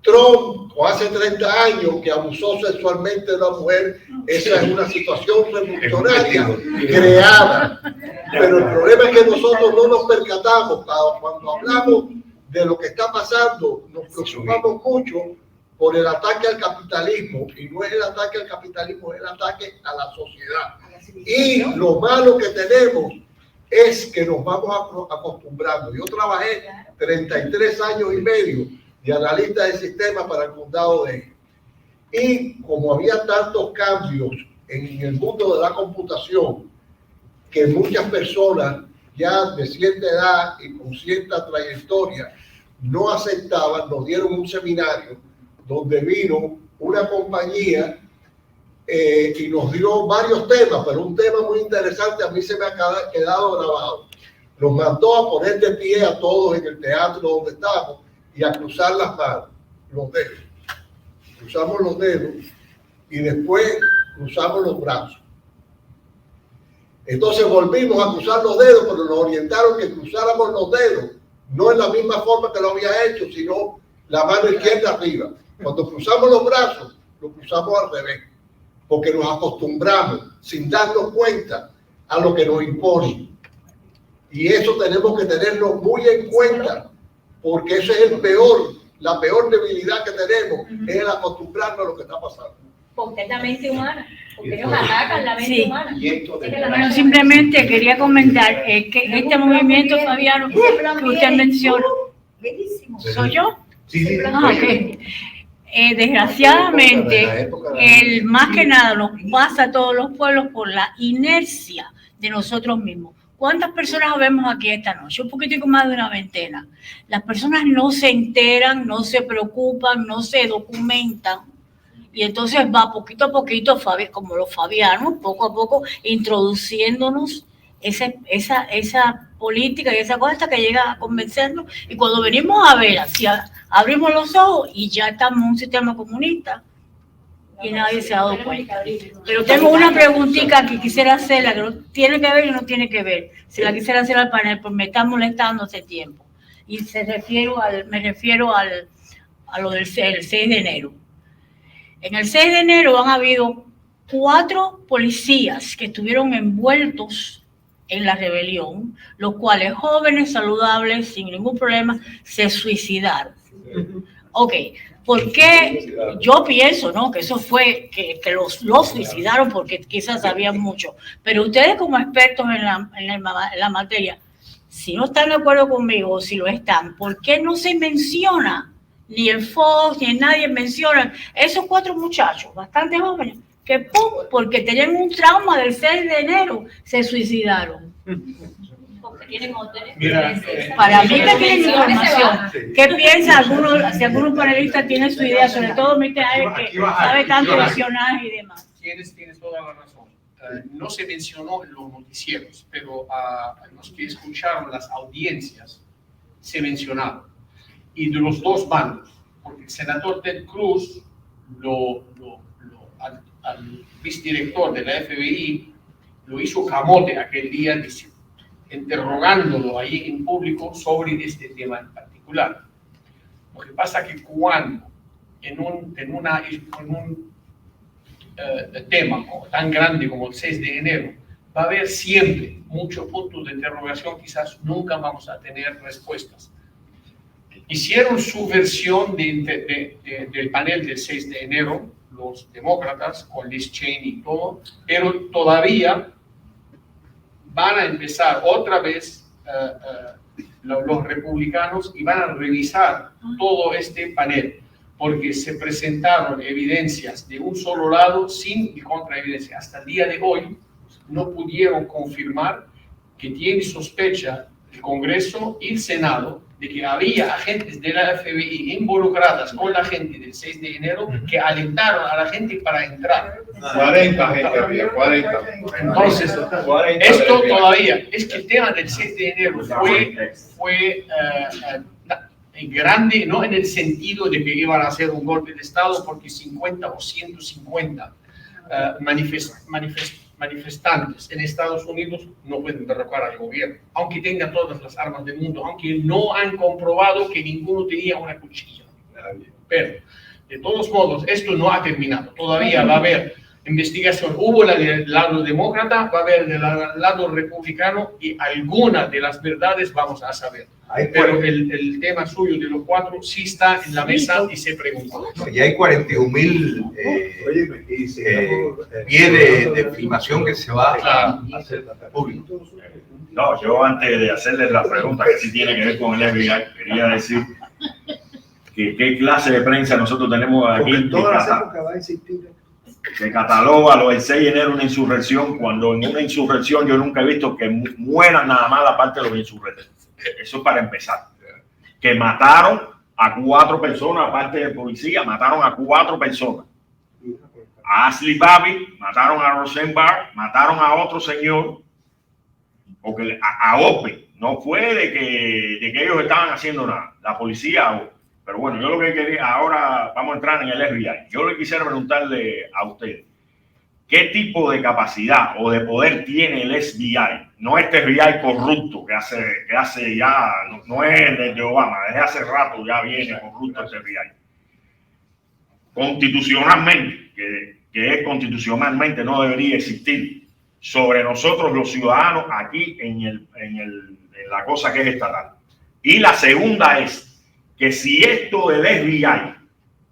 Trump, o hace 30 años, que abusó sexualmente de una mujer, esa es una situación revolucionaria creada. Pero el problema es que nosotros no nos percatamos. Cuando hablamos de lo que está pasando, nos preocupamos mucho por el ataque al capitalismo, y no es el ataque al capitalismo, es el ataque a la sociedad. Y lo malo que tenemos es que nos vamos acostumbrando. Yo trabajé 33 años y medio de analista de sistemas para el condado de y como había tantos cambios en el mundo de la computación, que muchas personas ya de cierta edad y con cierta trayectoria no aceptaban, nos dieron un seminario donde vino una compañía y nos dio varios temas, pero un tema muy interesante a mí se me ha quedado grabado. Nos mandó a poner de pie a todos en el teatro donde estábamos y a cruzar las manos, los dedos. Cruzamos los dedos y después cruzamos los brazos. Entonces volvimos a cruzar los dedos, pero nos orientaron que cruzáramos los dedos, no en la misma forma que lo había hecho, sino la mano izquierda arriba. Cuando cruzamos los brazos, lo cruzamos al revés, porque nos acostumbramos sin darnos cuenta a lo que nos imponen. Y eso tenemos que tenerlo muy en cuenta, porque ese es la peor debilidad que tenemos, es el acostumbrarnos a lo que está pasando. Porque es la mente humana, porque ellos atacan la mente humana. Bueno, simplemente quería comentar que este movimiento, Fabiano, que usted menciona, ¿soy yo? Sí. Ah, okay. Desgraciadamente, más que nada nos pasa a todos los pueblos por la inercia de nosotros mismos. ¿Cuántas personas vemos aquí esta noche? Un poquitico más de una veintena. Las personas no se enteran, no se preocupan, no se documentan. Y entonces va poquito a poquito, como los fabianos, poco a poco, introduciéndonos esa política y esa cosa hasta que llega a convencernos. Y cuando venimos a ver, así abrimos los ojos y ya estamos en un sistema comunista y nadie se ha dado cuenta. Pero tengo una preguntita que quisiera hacerla, que no tiene que ver y no tiene que ver. Se la quisiera hacer al panel, porque me está molestando hace tiempo. Y me refiero a lo del 6 de enero. En el 6 de enero han habido 4 policías que estuvieron envueltos en la rebelión, los cuales jóvenes, saludables, sin ningún problema, se suicidaron. Ok, ¿por qué? Yo pienso, ¿no? Que eso fue, que los suicidaron porque quizás sabían mucho. Pero ustedes como expertos en la materia, si no están de acuerdo conmigo o si lo están, ¿por qué no se menciona? Ni el Fox, ni nadie menciona esos 4 muchachos, bastante jóvenes, que ¡pum!, porque tenían un trauma del 6 de enero, se suicidaron. Porque tienen Para mí que tienen información. ¿Qué piensa si algunos panelistas tienen su idea, sobre todo mi que sabe tanto de espionaje y demás? Tienes toda la razón. No se mencionó en los noticieros, pero los que escucharon las audiencias se mencionaron. Y de los dos bandos, porque el senador Ted Cruz al vicedirector de la FBI lo hizo camote aquel día, interrogándolo ahí en público sobre este tema en particular. Lo que pasa es que cuando en un tema tan grande como el 6 de enero va a haber siempre muchos puntos de interrogación, quizás nunca vamos a tener respuestas. Hicieron su versión del panel del 6 de enero, los demócratas, con Liz Cheney y todo, pero todavía van a empezar otra vez los republicanos y van a revisar todo este panel, porque se presentaron evidencias de un solo lado sin contraevidencia. Hasta el día de hoy no pudieron confirmar que tiene sospecha el Congreso y el Senado de que había agentes de la FBI involucradas con la gente del 6 de enero que alentaron a la gente para entrar. 40 gente había, 40. Entonces, 40 esto todavía, es que el tema del 6 de enero fue grande, no en el sentido de que iban a hacer un golpe de Estado, porque 50 o 150 manifestantes en Estados Unidos no pueden derrocar al gobierno, aunque tengan todas las armas del mundo, aunque no han comprobado que ninguno tenía una cuchilla. Pero, de todos modos, esto no ha terminado. Todavía va a haber investigación. Hubo la del lado demócrata, va a haber del lado republicano y algunas de las verdades vamos a saber. Pero el tema suyo de los 4 sí está en la mesa y se pregunta. Ya hay 41.000 pies de filmación que se va a hacer público. No, yo antes de hacerles la pregunta que sí tiene que ver con el FBI, quería decir que qué clase de prensa nosotros tenemos aquí que cataloga lo del 6 de enero una insurrección, cuando en una insurrección yo nunca he visto que mueran nada más la parte de los insurrectos. Eso es para empezar. Que mataron a 4 personas, aparte de policía, mataron a 4 personas. A Ashley Babbitt, mataron a Rosenberg, mataron a otro señor, porque a Ope, no fue de que ellos estaban haciendo nada, la policía. Pero bueno, yo lo que quería, ahora vamos a entrar en el FBI. Yo le quisiera preguntarle a usted, ¿qué tipo de capacidad o de poder tiene el FBI? No este FBI corrupto que hace ya, no es de Obama, desde hace rato ya viene corrupto este FBI. Constitucionalmente, que constitucionalmente no debería existir sobre nosotros los ciudadanos aquí en la cosa que es estatal. Y la segunda es que si esto del FBI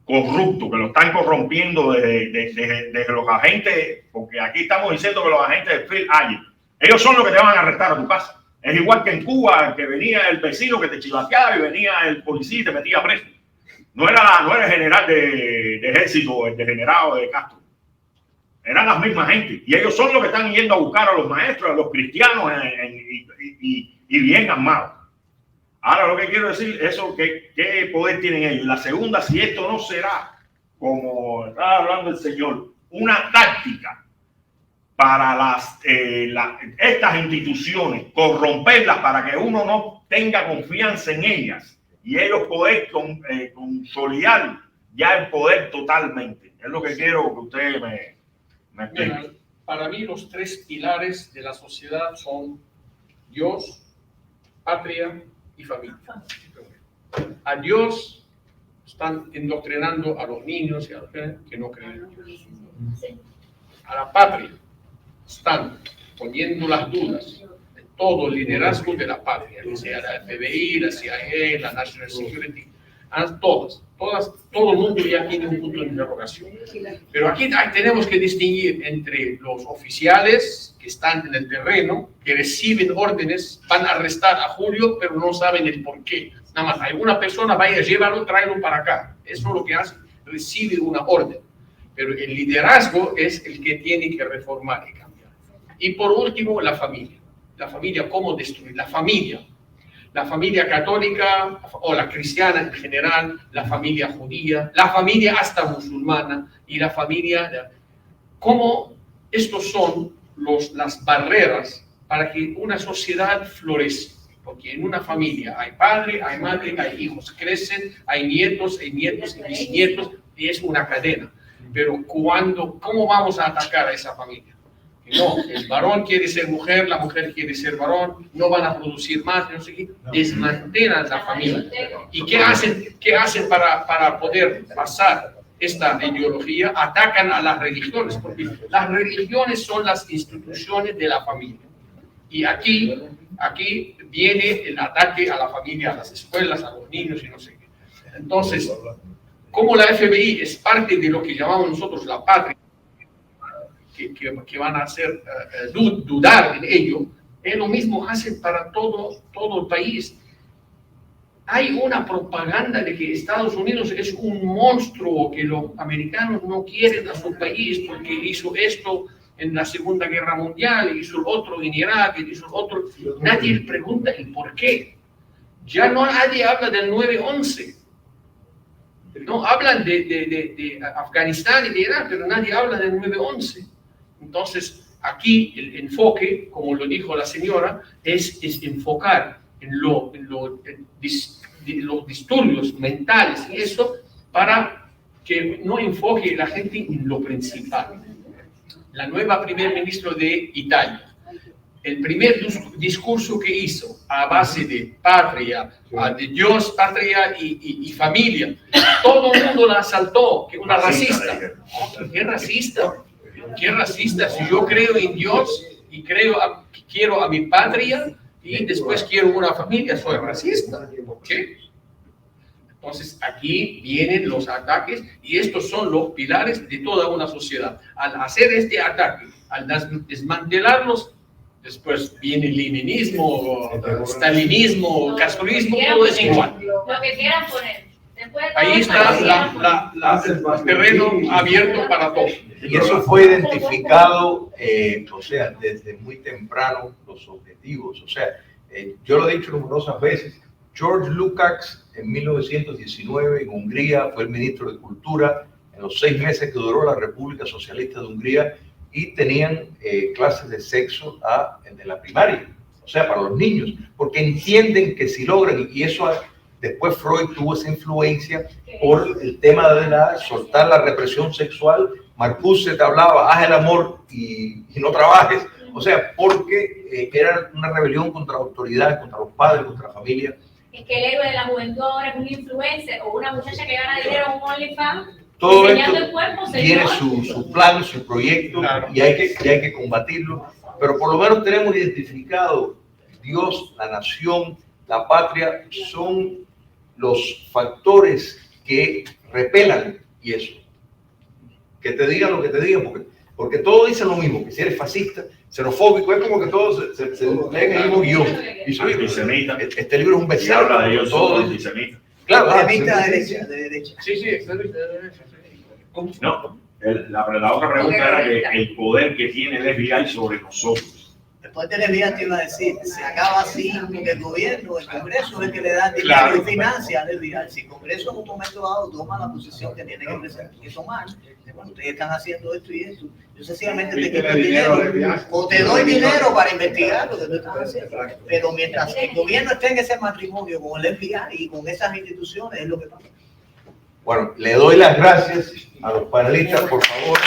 corrupto, que lo están corrompiendo desde los agentes, porque aquí estamos diciendo que los agentes de Field Agent, ellos son los que te van a arrestar a tu casa. Es igual que en Cuba, que venía el vecino que te chivateaba y venía el policía y te metía preso. No era el general de ejército, el degenerado de Castro. Eran las mismas gente. Y ellos son los que están yendo a buscar a los maestros, a los cristianos y bien armados. Ahora lo que quiero decir es qué poder tienen ellos. La segunda, si esto no será, como estaba hablando el señor, una táctica para estas instituciones, corromperlas para que uno no tenga confianza en ellas y ellos poder consolidar ya el poder totalmente. Es lo que quiero que ustedes me expliquen. Para mí los 3 pilares de la sociedad son Dios, patria y familia. A Dios están indoctrinando a los niños y a los que no creen en Dios. A la patria están poniendo las dudas en todo el liderazgo de la patria, que sea la FBI, la CIA, la National Security, todo el mundo ya tiene un punto de interrogación. Pero aquí tenemos que distinguir entre los oficiales que están en el terreno, que reciben órdenes, van a arrestar a Julio, pero no saben el por qué. Nada más, hay una persona, vaya, llévalo, tráelo para acá. Eso es lo que hace, recibe una orden. Pero el liderazgo es el que tiene que reformar y cambiar. Y por último, la familia. La familia, ¿cómo destruir? La familia católica o la cristiana en general, la familia judía, la familia hasta musulmana y la familia. ¿Cómo estos son las barreras para que una sociedad florezca? Porque en una familia hay padre, hay madre, hay hijos, crecen, hay nietos y bisnietos, y es una cadena. Pero ¿cómo vamos a atacar a esa familia? No, el varón quiere ser mujer, la mujer quiere ser varón, no van a producir más, no sé qué, desmantelan la familia. ¿Y qué hacen para poder pasar esta ideología? Atacan a las religiones, porque las religiones son las instituciones de la familia. Y aquí viene el ataque a la familia, a las escuelas, a los niños y no sé qué. Entonces, como la FBI es parte de lo que llamamos nosotros la patria, que van a hacer dudar en ello, es lo mismo hacen para todo el país. Hay una propaganda de que Estados Unidos es un monstruo, que los americanos no quieren a su país porque hizo esto en la Segunda Guerra Mundial, hizo el otro en Irak, hizo el otro. Nadie pregunta el por qué. Ya no nadie habla del 9/11. No hablan de Afganistán y de Irak, pero nadie habla del 9/11. Entonces, aquí el enfoque, como lo dijo la señora, es enfocar en los disturbios mentales y eso, para que no enfoque la gente en lo principal. La nueva primer ministro de Italia, el primer discurso que hizo a base de patria, de Dios, patria y familia, todo el mundo la asaltó, que una racista. ¿Qué racista? ¿Qué racista? Si yo creo en Dios y quiero a mi patria y después quiero una familia, soy racista. ¿Qué? Entonces aquí vienen los ataques y estos son los pilares de toda una sociedad. Al hacer este ataque, al desmantelarlos, después viene el leninismo, stalinismo, castronismo, todo es igual. Lo que quieran poner. Ahí está el terreno abierto para todos. Y eso fue identificado, o sea, desde muy temprano, los objetivos. O sea, yo lo he dicho numerosas veces, George Lukács en 1919 en Hungría fue el ministro de Cultura en los 6 meses que duró la República Socialista de Hungría y tenían clases de sexo en la primaria, o sea, para los niños, porque entienden que si logran, y eso después Freud tuvo esa influencia por el tema de soltar la represión sexual. Marcuse te hablaba, haz el amor y no trabajes, o sea, porque era una rebelión contra la autoridad, contra los padres, contra la familia. Es que el héroe de la juventud ahora es un influencer o una muchacha que gana dinero en un OnlyFans. Todo Enseñando esto el cuerpo, tiene su plan, su proyecto, claro, y hay que combatirlo, pero por lo menos tenemos identificado Dios, la nación, la patria, son los factores que repelan y eso. Que te digan lo que te digan, porque todos dicen lo mismo, que si eres fascista, xenofóbico, es como que todos se leen el mismo guión. Antisemita. Este libro es un Y habla de bestseller. ellos, antisemita. Claro, Extremista de derecha. Sí, extremista de derecha. No, la otra pregunta era que el poder que tiene el FBI sobre nosotros. Después del FBI te iba a decir, se acaba así porque el gobierno, el Congreso es el que le da dinero Claro. y financia al FBI. Si el Congreso en un momento dado toma la posición que tiene que presentar y tomar, bueno, ustedes están haciendo esto y esto, yo sencillamente te quito el dinero o te doy dinero para investigar lo que tú estás haciendo. Pero mientras el gobierno esté en ese matrimonio con el FBI y con esas instituciones, es lo que pasa. Bueno, le doy las gracias a los panelistas, por favor.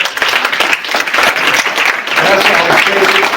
Gracias a ustedes.